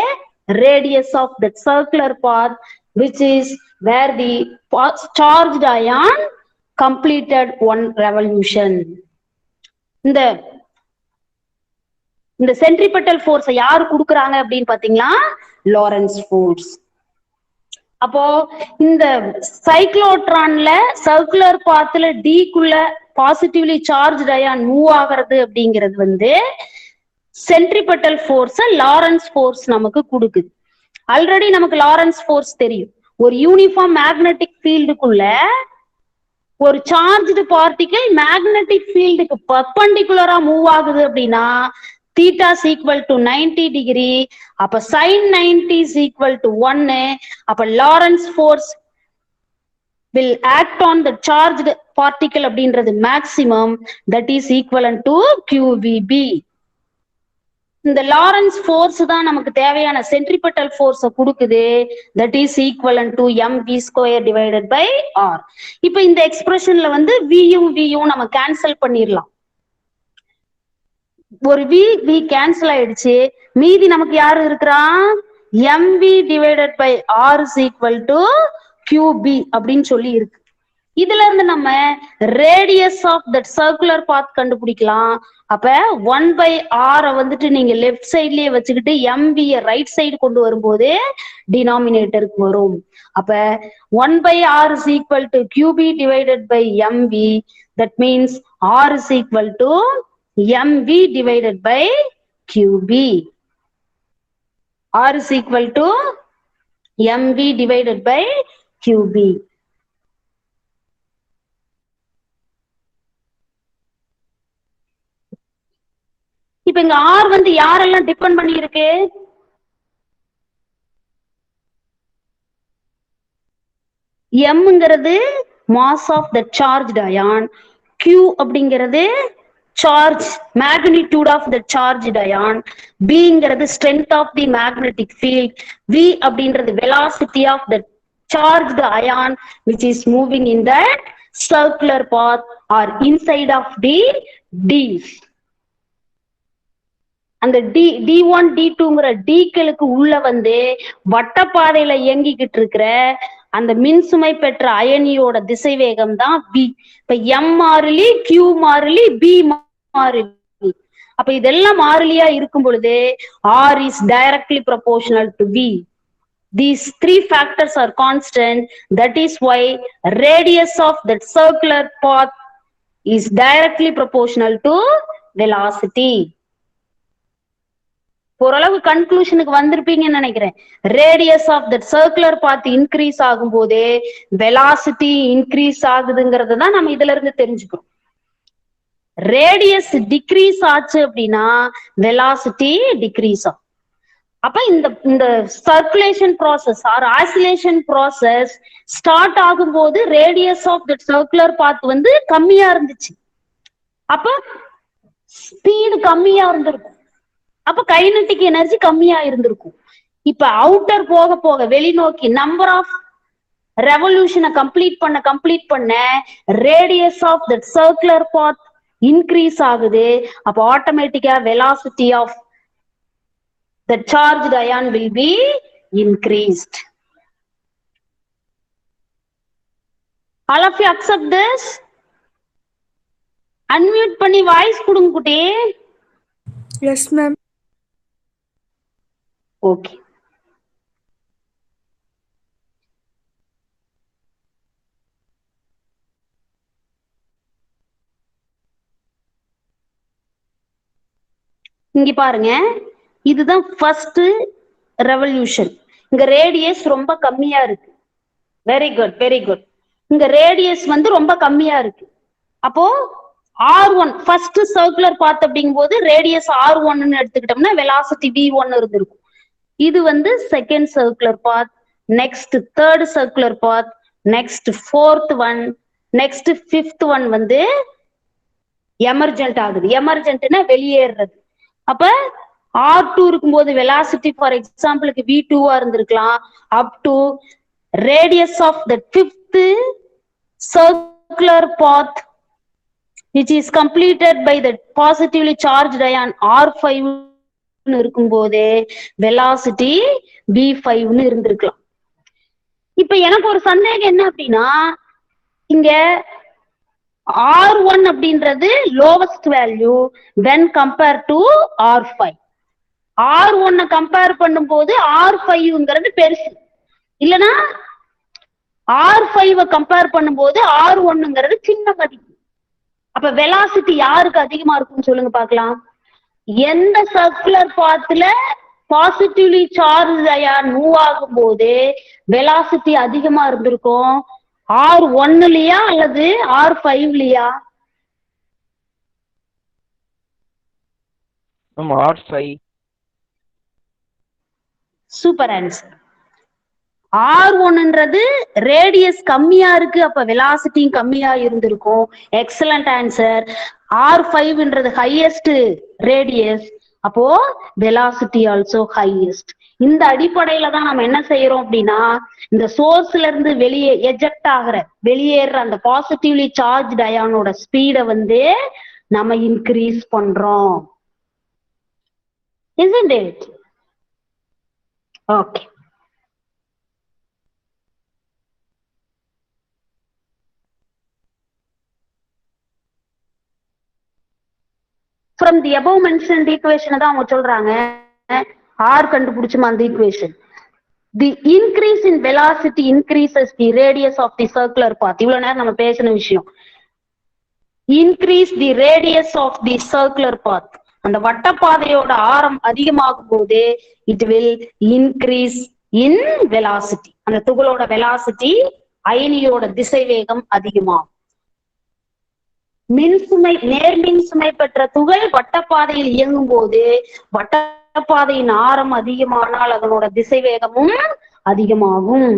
radius of the circular path which is where the charged ion completed one revolution. இந்த சென்ட்ரிபெட்டல் ஃபோர்ஸை யாரு கொடுக்குறாங்க அப்படின்னு பாத்தீங்கன்னா லாரன்ஸ் ஃபோர்ஸ். அப்போ இந்த சைக்ளோட்ரான்ல சர்க்குலர் பாத்துல டிக்குள்ள பாசிட்டிவ்லி சார்ஜ் அயான் மூவ் ஆகிறது அப்படிங்கிறது வந்து சென்ட்ரிபெட்டல் ஃபோர்ஸ் லாரன்ஸ் ஃபோர்ஸ் நமக்கு கொடுக்குது. ஆல்ரெடி நமக்கு லாரன்ஸ் ஃபோர்ஸ் தெரியும். ஒரு யூனிஃபார்ம் மேக்னெட்டிக் ஃபீல்டுக்குள்ள ஒரு சார்ஜ்டு பார்ட்டிகிள் மேக்னெட்டிக் ஃபீல்டுக்கு பர்பண்டிகுலரா மூவ் ஆகுது அப்படின்னா theta is equal to 90 degree. அப்ப sin 90 is equal to 1. அப்ப Lorentz force will act on the charged particle அப்படின்றது maximum, that is equivalent to QVB. இந்த லாரன்ஸ் ஃபோர்ஸ் தான் நமக்கு தேவையான சென்ட்ரிபெட்டல் ஃபோர்ஸ கொடுக்குது. That is equivalent to mv square divided by r. இப்ப இந்த எக்ஸ்பிரஷன்ல வந்து வியும் நம்ம கேன்சல் பண்ணிடலாம். ஒரு வி கேன்சல் ஆயிடுச்சு. மீதி நமக்கு யாரு இருக்கிறா? mv divided by r is equal to qb அப்படின்னு சொல்லி இருக்கு. இதுல இருந்து நம்ம radius of that circular path கண்டுபிடிக்கலாம். அப்ப 1/r வந்துட்டு நீங்க லெஃப்ட் சைட்லயே வச்சுக்கிட்டு mv ரைட் சைடு கொண்டு வரும்போது டினாமினேட்டருக்கு வரும். அப்ப 1/r is equal to qb divided by mv. That means r is equal to mv divided by qb. r is equal to mv divided by qb. இப்ப இங்க r வந்து யாரெல்லாம் டிபெண்ட் பண்ணி இருக்கு? mங்கிறது mass of the charged ion, q அப்படிங்கிறது charge magnitude of the charged ion, bங்கிறது strength of the magnetic field, v அப்படின்றது velocity of the charged ion which is moving in that circular path or inside of the Ds. அந்த D1 D2ங்கிற டீக்களுக்கு உள்ள வந்து வட்டப்பாதையில இயங்கிக்கிட்டு இருக்கிற அந்த மின்சுமை பெற்ற அயனியோட திசைவேகம் தான் v. இப்ப m மாறிலி, q மாறிலி, b மாறிலி. அப்ப இதெல்லாம் மாறிலியா இருக்கும் பொழுது r is directly proportional to v. These three factors are constant. That is why radius of that circular path is directly proportional to velocity. ஓரளவு கன்க்ளூஷனுக்கு வந்திருப்பீங்கன்னு நினைக்கிறேன். Radius of that circular path increase ஆகும் போதே வெலாசிட்டி இன்க்ரீஸ் ஆகுதுங்கிறது தான் நம்ம இதுல இருந்து தெரிஞ்சுக்கிறோம். ரேடியஸ் டிக்ரீஸ் ஆச்சு அப்படின்னா வெலாசிட்டி டிக்ரீஸ் ஆகும். அப்ப இந்த circulation process or oscillation process start ஆகும் போது radius of that circular path வந்து கம்மியா இருந்துச்சு. அப்ப ஸ்பீடு கம்மியா இருந்திருக்கும். அப்ப கைனடிக் எனர்ஜி கம்மியா இருந்திருக்கும். இப்ப அவுட்டர் போக போக வெளிநோக்கி நம்பர் ஆஃப் ரெவல்யூஷனை கம்ப்ளீட் பண்ண radius of that circular path increase ஆகுது. அப்ப ஆட்டோமேட்டிக்கா velocity of the charged ion will be increased. All of you accept this? Unmute பண்ணி வாய்ஸ் கொடுங்க குட்டி. Yes ma'am. Okay. இங்க பாருங்க, இதுதான் ஃபர்ஸ்ட் ரெவல்யூஷன். இங்க ரேடியஸ் ரொம்ப கம்மியா இருக்கு. Very good very good. இங்க ரேடியஸ் வந்து ரொம்ப கம்மியா இருக்கு. அப்போ R1 ஃபர்ஸ்ட் சர்க்குலர் பாத் அப்படிங்கும் போது ரேடியஸ் R1ன்னு எடுத்துக்கிட்டோம்னா வெலாசிட்டி V1 இருந்திருக்கும். இது வந்து second circular path, next third circular path, next fourth one, next fifth one வந்து எமர்ஜென்ட் ஆகுது. எமர்ஜென்ட்னா வெளியேறது. அப்ப R2 இருக்கும்போது வெலாசிட்டி ஃபார் எக்ஸாம்பிளுக்கு V2 இருந்திருக்கலாம். Up to radius of the fifth circular path which is completed by the positively charged ion R5 இருக்கும்போது வெலாசிட்டி V5 இருந்திருக்கலாம். இப்ப எனக்கு ஒரு சந்தேகம் என்ன அப்படின்னா, இங்க R1 அப்படின்றது lowest value when compared to R5. R1 compare பண்ணும்போது R5ங்கிறது பெருசு, இல்லனா R5 கம்பேர் பண்ணும்போது R1ங்கிறது சின்ன மதிப்பு. அப்ப வெலாசிட்டி யாருக்கு அதிகமா இருக்கும்னு சொல்லுங்க பார்க்கலாம். எந்த சர்க்குலர் பாத்ல பாசிட்டிவ்லி சார்ஜ் அயான் மூவ் ஆகும் போது வெலாசிட்டி அதிகமா இருந்திருக்கும்? R1லயா அல்லது R5லயா? R5. Super answer. R1ன்றது ரேடியஸ் கம்மியா இருக்கு, அப்ப வெலாசிட்டியும் கம்மியா இருந்திருக்கும். Excellent answer. R5ன்றது ஹையஸ்ட் ரேடியஸ், அப்போ வெலாசிட்டி ஆல்சோ ஹையஸ்ட். இந்த அடிப்படையில தான் நம்ம என்ன செய்யறோம் அப்படின்னா, இந்த சோர்ஸ்ல இருந்து வெளியேற அந்த பாசிட்டிவ்லி சார்ஜ் அயானோட ஸ்பீட வந்து நம்ம இன்க்ரீஸ் பண்றோம். Isn't it? Okay. From the above mentioned equation தான் அவங்க சொல்றாங்க, R கண்டுபிடிச்சுமா அந்த equation. The increase in velocity increases the radius of the circular path. இவ்வளவு நேரம் நம்ம பேசின விஷயம். Increase the radius of the circular path. அந்த வட்டப்பாதையோட ஆரம் அதிகமாகும் போது it will increase in velocity. அந்த துகளோட velocity, அயனியோட திசைவேகம் அதிகமாகும். நேர்மின் சுமை பெற்ற துகள் வட்டப்பாதையில் இயங்கும் போது வட்டப்பாதையின் ஆரம் அதிகமானால் அதனோட திசைவேகமும் அதிகமாகும்.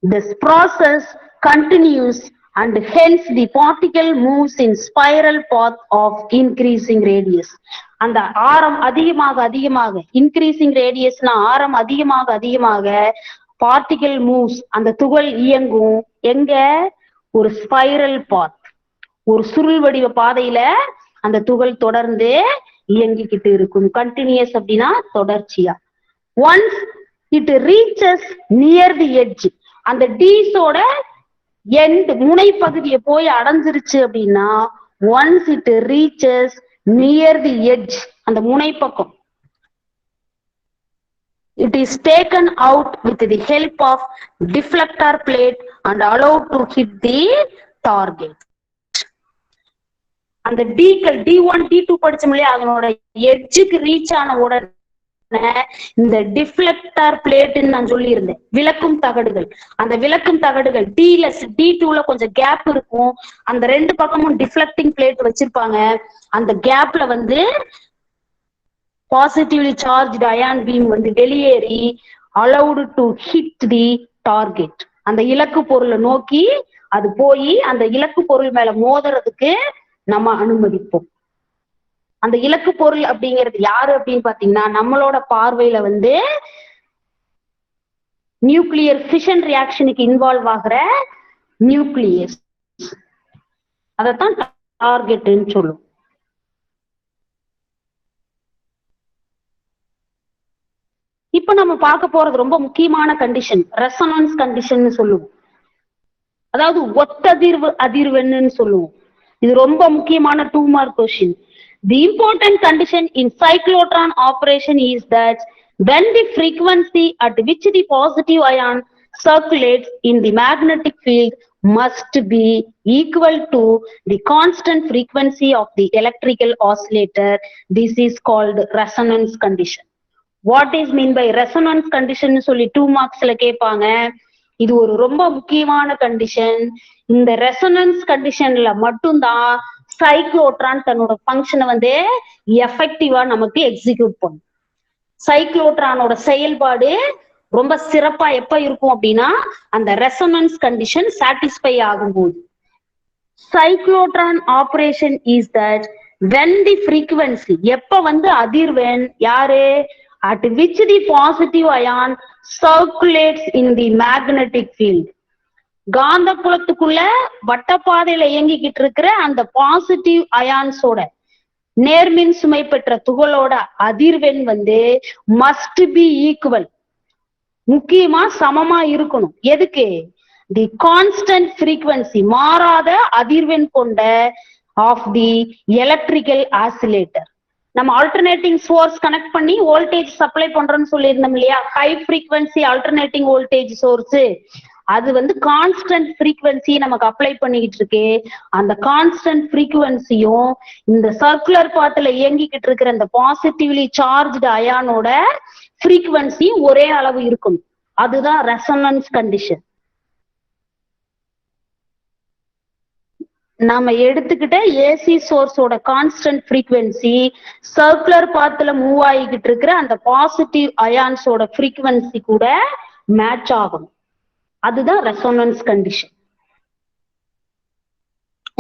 This process continues and hence the particle moves in spiral path of increasing radius. அந்த ஆரம் அதிகமாக increasing radiusனா ஆரம் அதிகமாக particle moves, அந்த துகள் இயங்கும் எங்க? ஒரு spiral path, ஒரு சுருள் வடிவ பாதையில அந்த துகள் தொடர்ந்து இயங்கிக்கிட்டு இருக்கும். கண்டினியூஸ் அப்படின்னா தொடர்ச்சியா. Once it reaches near the edge, அந்த டீஸோட எண்ட் முனை பகுதியை போய் அடைஞ்சிருச்சு அப்படின்னா, once it reaches near the edge, அந்த முனை பக்கம், it is taken out with the help of deflector plate and allowed to hit the target. அந்த D1 D2 படிச்சோம் இல்லையா, அதனோட எட்ஜுக்கு ரீச் ஆன உடனே இந்த டிஃப்ளெக்டர் பிளேட்னு நான் சொல்லி இருந்தேன், விளக்கும் தகடுகள். அந்த விளக்கும் தகடுகள் D2ல கொஞ்சம் கேப் இருக்கும், அந்த ரெண்டு பக்கமும் டிஃப்ளெக்டிங் பிளேட் வச்சிருப்பாங்க. அந்த கேப்ல வந்து பாசிட்டிவ்லி சார்ஜ்டு அயான் பீம் வந்து வெளியேறி allowed to hit the target, அந்த இலக்கு பொருளை நோக்கி அது போய் அந்த இலக்கு பொருள் மேல மோதுறதுக்கு நம்ம அனுமதிப்போம். அந்த இலக்கு பொருள் அப்படிங்கிறது யாரு அப்படின்னு பாத்தீங்கன்னா, நம்மளோட பார்வையில வந்து நியூக்ளியர் ஃபிஷன் ரியாக்ஷனுக்கு இன்வால்வ் ஆகிற நியூக்ளியஸ், அதத்தான் டார்கெட்னு சொல்லுவோம். இப்ப நம்ம பார்க்க போறது ரொம்ப முக்கியமான கண்டிஷன், ரெசனன்ஸ் கண்டிஷன் சொல்லுவோம். அதாவது ஒத்ததிர்வு அதிர்வெண்ணுன்னு சொல்லுவோம். இது ரொம்ப முக்கியமான 2 mark question. The important condition in cyclotron operation is that when the frequency at which the positive ion circulates in the magnetic field must be equal to the constant frequency of the electrical oscillator. This is called resonance condition. What is mean by resonance condition சொல்லி 2 மார்க்ஸ்ல கேட்பாங்க. இது ஒரு ரொம்ப முக்கியமான கண்டிஷன். இந்த ரெசனன்ஸ் கண்டிஷன்ல மட்டும்தான் சைக்ளோட்ரான் தன்னோட ஃபங்க்ஷனை வந்து எஃபெக்டிவா நமக்கு எக்ஸிக்யூட் பண்ணும். சைக்ளோட்ரானோட செயல்பாடு ரொம்ப சிறப்பா எப்ப இருக்கும் அப்படின்னா, அந்த ரெசனன்ஸ் கண்டிஷன் சாட்டிஸ்ஃபை ஆகும்போது. Cyclotron operation is that when the frequency, எப்ப வந்து அதிர்வெண் யாரு, at which the positive ion circulates in the magnetic field, காந்த புலத்துக்குள்ள வட்டப்பாதையில இயங்கிக்கிட்டு இருக்கிற அந்த பாசிட்டிவ் அயான்ஸோட நேர்மின் சுமை பெற்ற துகளோட அதிர்வெண் வந்து மஸ்ட் பி ஈக்குவல், முக்கியமா சமமா இருக்கணும். எதுக்கு? தி கான்ஸ்டன்ட் ஃப்ரீக்வன்சி, மாறாத அதிர்வெண் கொண்ட ஆஃப் தி எலக்ட்ரிக்கல் ஆசிலேட்டர். நம்ம ஆல்டர்னேட்டிங் சோர்ஸ் கனெக்ட் பண்ணி வோல்டேஜ் சப்ளை பண்றோம்னு சொல்லியிருந்தோம் இல்லையா, high frequency alternating voltage source, அது வந்து கான்ஸ்டன்ட் ஃப்ரீக்வன்சி நமக்கு அப்ளை பண்ணிக்கிட்டு இருக்கு. அந்த கான்ஸ்டன்ட் ஃப்ரீக்வன்சியும் இந்த சர்க்குலர் பாத்துல இயங்கிக்கிட்டு இருக்கிற அந்த பாசிட்டிவ்லி சார்ஜ்டு அயானோட ஃப்ரீக்வன்சி ஒரே அளவு இருக்கும். அதுதான் ரெசனன்ஸ் கண்டிஷன். நாம எடுத்துக்கிட்ட ஏசி சோர்ஸோட கான்ஸ்டன்ட் ஃப்ரீக்வன்சி சர்க்குலர் பாத்துல மூவ் ஆகிக்கிட்டு இருக்கிற அந்த பாசிட்டிவ் அயான்ஸோட ஃப்ரீக்வன்சி கூட மேட்ச் ஆகும். அதுதான் ரெசோனன்ஸ் கண்டிஷன்.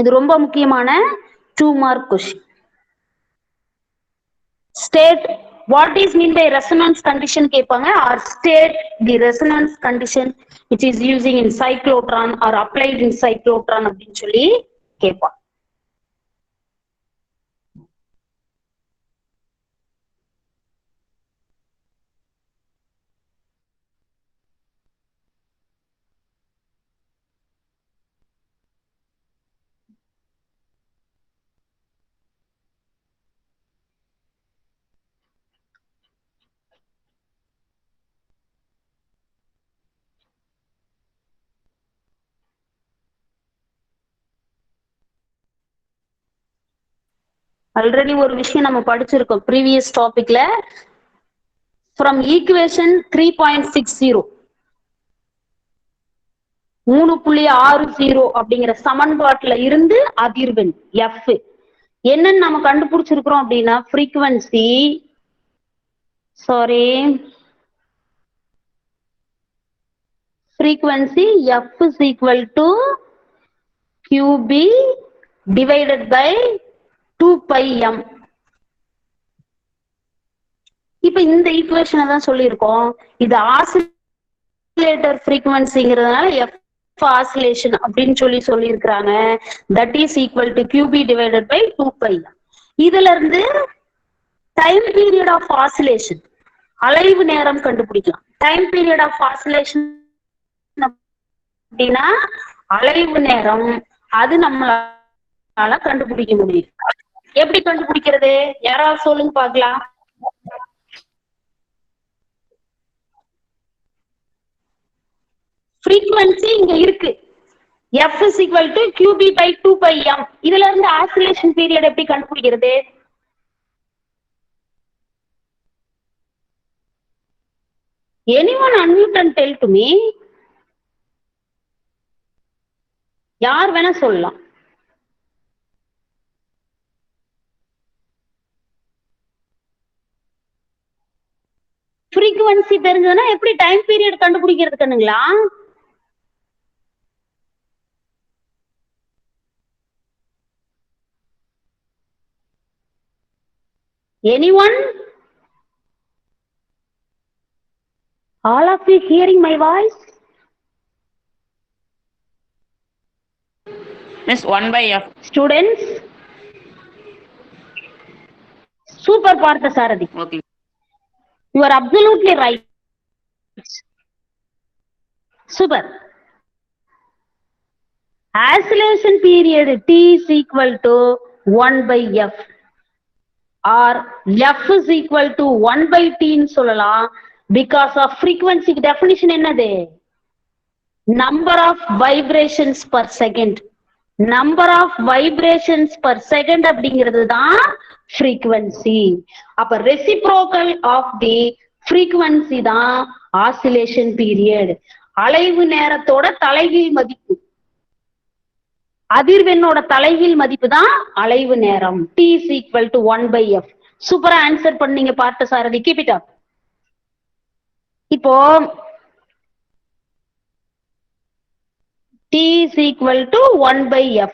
இது ரொம்ப முக்கியமான 2 mark question. State what is mean by resonance condition கேட்பாங்க, or state the resonance condition which is using in cyclotron or applied in cyclotron அப்படின்னு சொல்லி கேட்பாங்க. ஆல்ரெடி ஒரு விஷயம் நம்ம படிச்சிருக்கோம் ப்ரீவியஸ் டாபிக்ல. ஃப்ரம் ஈக்குவேஷன் 3.60 3.60 அப்படிங்கிற சமன்பாட்டுல இருந்து அதிர்வெண் எஃப் என்னன்னு நம்ம கண்டுபிடிச்சிருக்கிறோம் அப்படின்னா frequency f is equal to qb divided by 2πm. இப்ப இந்த ஈக்குவேஷனை தான் சொல்லியிருக்கோம். இது ஆசிலேட்டர் ஃப்ரீக்வன்சிங்கிறதுனால எஃப் ஆசிலேஷன் அப்படின்னு சொல்லியிருக்கிறாங்க. That is equal to qb divided by 2πm. இதுல இருந்து டைம் பீரியட் ஆஃப் ஆசிலேஷன் அலைவு நேரம் கண்டுபிடிக்கலாம். டைம் பீரியட் ஆஃப் ஆசிலேஷன் அப்படின்னா அலைவு நேரம், அது நம்மளால கண்டுபிடிக்க முடியும். எப்படி கண்டுபிடிக்கிறது யாராவது சொல்லுங்க பாக்கலாம். ஃப்ரீக்வன்சி இங்க இருக்கு, f is equal to qb by 2πm. இதுல இருந்து ஆசிலேஷன் பீரியட் எப்படி கண்டுபிடிக்கிறது? anyone unmute and tell to me. யார் வேணா சொல்லலாம். ஃப்ரீக்வன்சி தெரிஞ்சதுன்னா எப்படி டைம் பீரியட் கண்டுபிடிக்கிறது கண்ணுங்களா? anyone? all of you hearing my voice? Miss 1/f. Students, super Partha Okay. You are absolutely right. Super. Oscillation period t is equal to 1/f or f is equal to 1/t ன்னு சொல்லலாம். Because of frequency definition என்னது? Number of vibrations per second. Number of vibrations per second அப்படிங்கிறது தான் frequency. அப்ப reciprocal of the frequency தான் oscillation period. அலைவு நேரத்தோட தலைகீழ் மதிப்பு, அதிர்வெண்ணோட தலைகீழ் மதிப்பு தான் அலைவு நேரம். t is equal to 1/f. சூப்பரா ஆன்சர் பண்ணீங்க பார்த்தசாரதி. Keep it up. இப்போ t is equal to 1/f.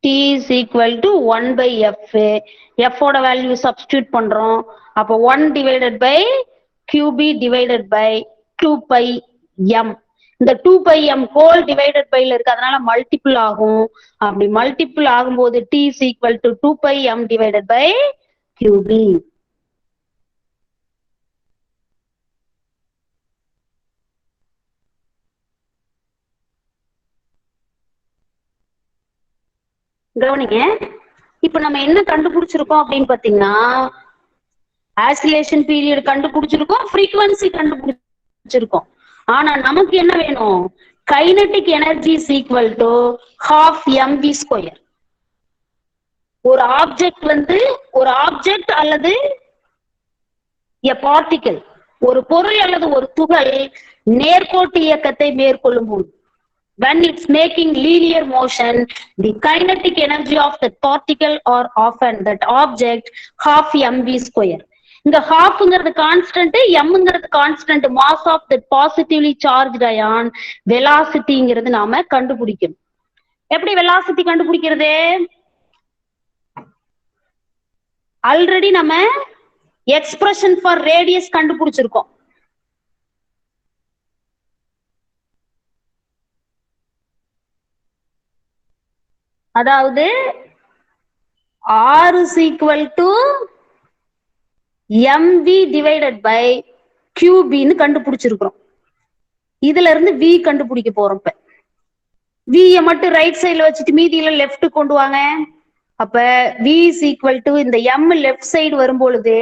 t is equal to 1/f. f ஓட வேல்யூ சப்ஸ்டிட்யூட் பண்றோம். அப்போ 1 divided by qb divided by 2πm. இந்த 2πm ஹோல் டிவைடட் பைல இருக்கு, அதனால மல்டிபிள் ஆகும். அப்படி மல்டிபிள் ஆகும்போது t is equal to 2πm divided by qb. கவனிங்க, இப்ப நம்ம என்ன கண்டுபிடிச்சிருக்கோம் அப்படின்னு பாத்தீங்கன்னா ஆசிலேஷன் பீரியட் கண்டுபிடிச்சிருக்கோம், ஃப்ரீக்வன்சி கண்டுபிடிச்சிருக்கோம். ஆனா நமக்கு என்ன வேணும்? Kinetic energy is equal to ½ mv². ஒரு ஆப்ஜெக்ட் அல்லது a particle, ஒரு பொருள் அல்லது ஒரு துகள் நேர்கோட்டு இயக்கத்தை மேற்கொள்ளும் போது, when it's making linear motion, the kinetic energy of that particle or of that object ½ mv². இந்த ஹாஃப்ங்கிறது கான்ஸ்டன்ட், எம்ங்கிறது constant, mass of that positively charged ion. வெலாசிட்டிங்கிறது நாம கண்டுபிடிக்கணும். எப்படி வெலாசிட்டி கண்டுபிடிக்கிறது? ஆல்ரெடி நம்ம எக்ஸ்பிரஷன் ஃபார் ரேடியஸ் கண்டுபிடிச்சிருக்கோம். அதாவது R is equal to mv divided by qb ன்னு கண்டுபிடிச்சிருக்கிறோம். இதுல இருந்து v கண்டுபிடிக்க போறோம். இப்ப v மட்டும் ரைட் சைடுல வச்சுட்டு மீதியில லெஃப்ட் கொண்டு வாங்க. அப்ப v is equal to இந்த m லெஃப்ட் சைடு வரும்பொழுது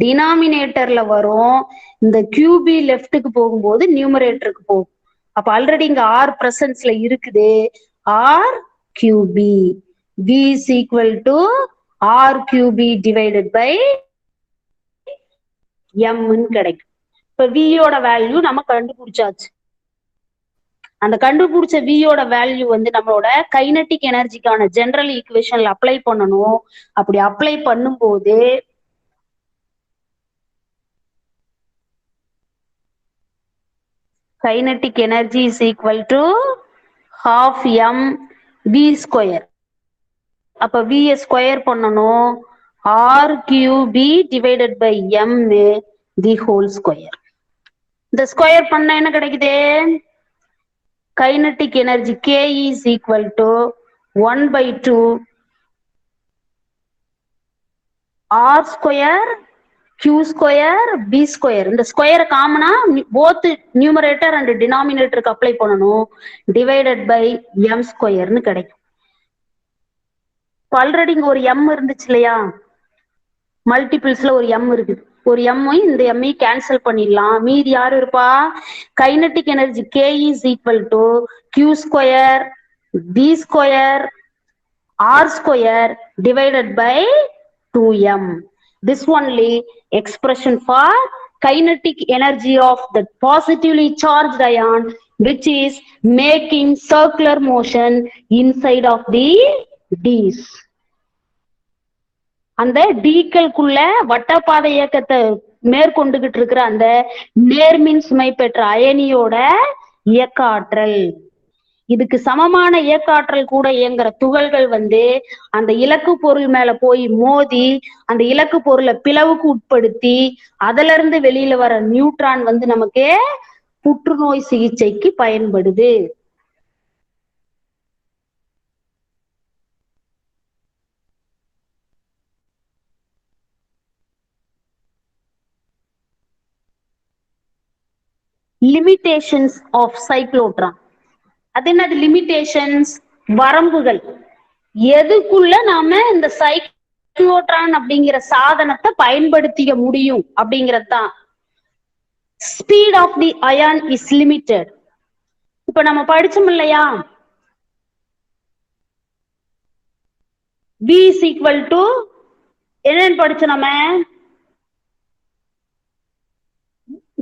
டினாமினேட்டர்ல வரும், இந்த qb லெஃப்ட்டுக்கு போகும்போது நியூமரேட்டருக்கு போகும். அப்ப ஆல்ரெடி இங்க r பிரசன்ஸ்ல இருக்குது, r qb, v is equal to r qb divided by m ன்னு கிடைக்கும். இப்ப v யோட வேல்யூ நம்ம கண்டுபிடிச்சாச்சு. அந்த கண்டுபிடிச்ச v யோட வேல்யூ வந்து நம்மளோட கைனடிக் எனர்ஜிக்கான ஜெனரல் ஈக்குவேஷன்ல அப்ளை பண்ணணும். அப்படி அப்ளை பண்ணும்போது kinetic energy is equal to half m v square. அப்ப v ஸ்கொயர் பண்ணணும், r qb divided by m the whole square. இந்த ஸ்கொயர் பண்ண என்ன கிடைக்குது? Kinetic energy k is equal to 1/2 r square q square b square. இந்த ஸ்கொயர் காமனா போத் நியூமரேட்டர் அண்ட் டினாமினேட்டருக்கு அப்ளை பண்ணணும், டிவைடட் பை m ஸ்கொயர்னு கிடைக்கும். ஆல்ரெடி இங்க ஒரு m இருந்துச்சு இல்லையா, மல்டிபிள்ஸ்ல ஒரு m இருக்குது. ஒரு m இந்த m கேன்சல் பண்ணிடலாம். மீதி யாரு இருப்பா? Kinetic energy k is equal to q square b square r square divided by 2m. This only expression for kinetic energy of the positively charged ion which is making circular motion inside of the Ds. அந்த டீக்களுக்குள்ள வட்டப்பாதை இயக்கத்தை மேற்கொண்டுகிட்டு இருக்கிற அந்த நேர்மின் சுமை பெற்ற அயனியோட இயக்க ஆற்றல். இதுக்கு சமமான இயக்க ஆற்றல் கூட இயங்குற துகள்கள் வந்து அந்த இலக்கு பொருள் மேல போய் மோதி அந்த இலக்கு பொருளை பிளவுக்கு உட்படுத்தி அதுல இருந்து வெளியில வர நியூட்ரான் வந்து நமக்கு புற்றுநோய் சிகிச்சைக்கு பயன்படுது. Limitations of cyclotron. அது என்னது லிமிடேஷன்ஸ்? வரம்புகள். எதுக்குள்ள நாம இந்த சைக்ளோட்ரான் அப்படிங்கிற சாதனத்தை பயன்படுத்திக்க முடியும் அப்படிங்கிறது தான். Speed of the ion is limited. இப்ப நம்ம படிச்சோம் இல்லையா, v is equal to என்னன்னு படிச்சோம் நம்ம?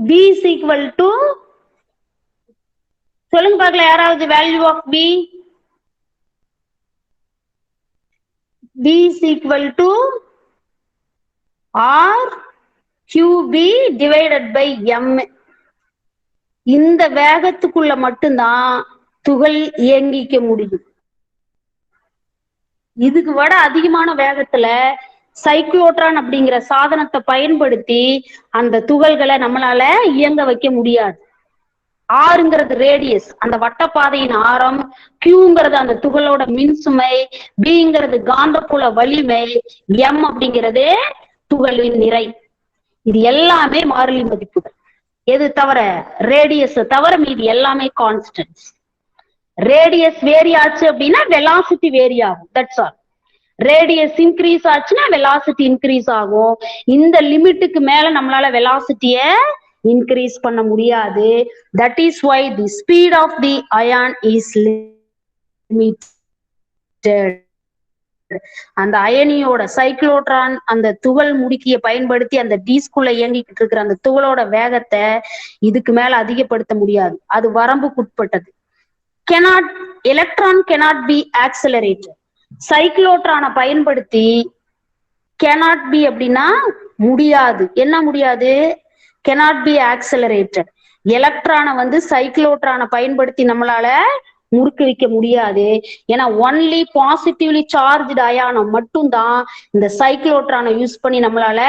v is equal to, சொல்லுங்க பார்க்கல யாராவது, value of v. v is equal to r qb divided by m. இந்த வேகத்துக்குள்ள மட்டும்தான் துகள் இயங்கிக்க முடியும். இதுக்கு விட அதிகமான வேகத்துல சைக்ளோட்ரான் அப்படிங்கிற சாதனத்தை பயன்படுத்தி அந்த துகள்களை நம்மளால இயங்க வைக்க முடியாது. ஆறுங்கிறது ரேடியஸ், அந்த வட்டப்பாதையின் ஆரம், கியூங்கிறது அந்த துகளோட மின்சுமை, பிங்கிறது காந்தப்புல வலிமை, எம் அப்படிங்கிறது துகளின் நிறை. இது எல்லாமே மாறிலி மதிப்புகள். எது தவிர? ரேடியஸ் தவிர மீதி எல்லாமே கான்ஸ்டன்ட்ஸ். ரேடியஸ் வேரி ஆச்சு அப்படின்னா வெலாசிட்டி வேரி ஆகும். That's all. ரேடியஸ் இன்க்ரீஸ் ஆச்சுன்னா வெலாசிட்டி இன்க்ரீஸ் ஆகும். இந்த லிமிட்டுக்கு மேல நம்மளால வெலாசிட்டிய இன்க்ரீஸ் பண்ண முடியாது. That is why the speed of the ion is limited. அந்த அயனியோட சைக்ளோட்ரான் அந்த துகள் முடுக்கிய பயன்படுத்தி அந்த டீஸ்குள்ள இயங்கிக்கிட்டு இருக்கிற அந்த துகளோட வேகத்தை இதுக்கு மேல அதிகப்படுத்த முடியாது. அது வரம்புக்குட்பட்டது. Electron cannot be accelerated. சைக்ளோட்ரானை பயன்படுத்தி cannot be அப்படின்னா முடியாது. என்ன முடியாது? cannot be accelerated. எலக்ட்ரானை வந்து சைக்ளோட்ரானை பயன்படுத்தி நம்மளால முறுக்கு வைக்க முடியாது. ஏன்னா ஒன்லி பாசிட்டிவ்லி சார்ஜ்டு அயானை மட்டும்தான் இந்த சைக்ளோட்ரானை யூஸ் பண்ணி நம்மளால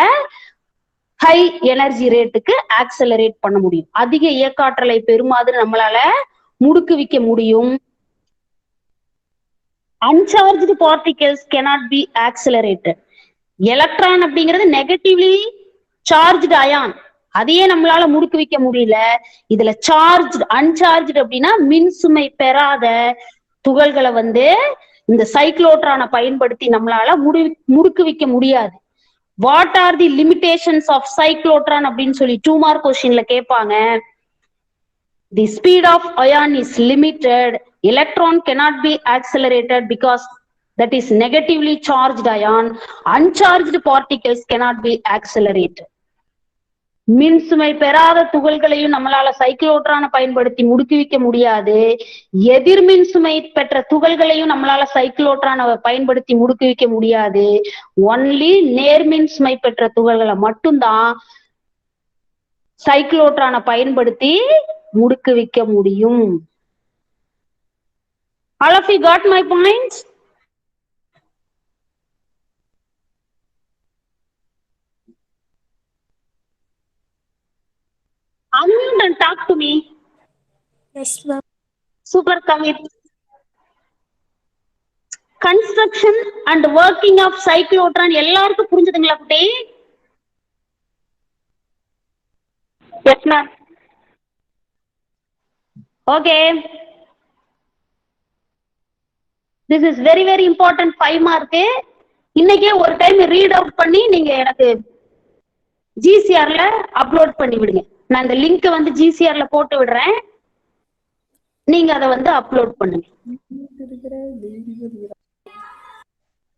ஹை எனர்ஜி ரேட்டுக்கு ஆக்சலரேட் பண்ண முடியும். அதிக இயக்காற்றலை பெறுமாறு நம்மளால முடுக்கு வைக்க முடியும். Uncharged particles cannot be accelerated. Electron அப்படிங்கிறது நெகட்டிவ்லி சார்ஜ்டு அயான், அதையே நம்மளால முடுக்கு வைக்க முடியல. இதுல சார்ஜ் அன்சார்ஜ் அப்படின்னா மின் சுமை பெறாத துகள்களை இந்த சைக்ளோட்ரானை பயன்படுத்தி நம்மளால முடுக்கு வைக்க முடியாது. What are the limitations of cyclotron அப்படின்னு சொல்லி 2 மார்க் கொஸ்டின்ல கேட்பாங்க. The speed of ion is limited. Electron cannot be accelerated because that is negatively charged ion. Uncharged particles cannot be accelerated. மின் சுமை பெறாத துகள்களையும் நம்மளால சைக்ளோட்ரானை பயன்படுத்தி முடுக்கி வைக்க முடியாது. எதிர்மின் சுமை பெற்ற துகள்களையும் நம்மளால சைக்ளோட்ரானை பயன்படுத்தி முடுக்கி வைக்க முடியாது. ஒன்லி நேர்மின் சுமை பெற்ற துகள்களை மட்டும்தான் சைக்ளோட்ரானை பயன்படுத்தி முடுக்கு வைக்க முடியும். All of you got my points? Unmute and talk to me. Yes, ma'am. Super Kavit. Construction and working of cyclotron எல்லாருக்கும் புரிஞ்சுதுங்களா குட்டி? Yes ma'am. Okay. This is very very important 5 mark. இன்னைக்கே ஒரு டைம் ரீட் அவுட் பண்ணி நீங்க எனக்கு ஜிசிஆர்ல அப்லோட் பண்ணி விடுங்க. நான் இந்த லிங்க் ஜிசிஆர்ல போட்டு விடுறேன், நீங்க அதை அப்லோட் பண்ணுங்க.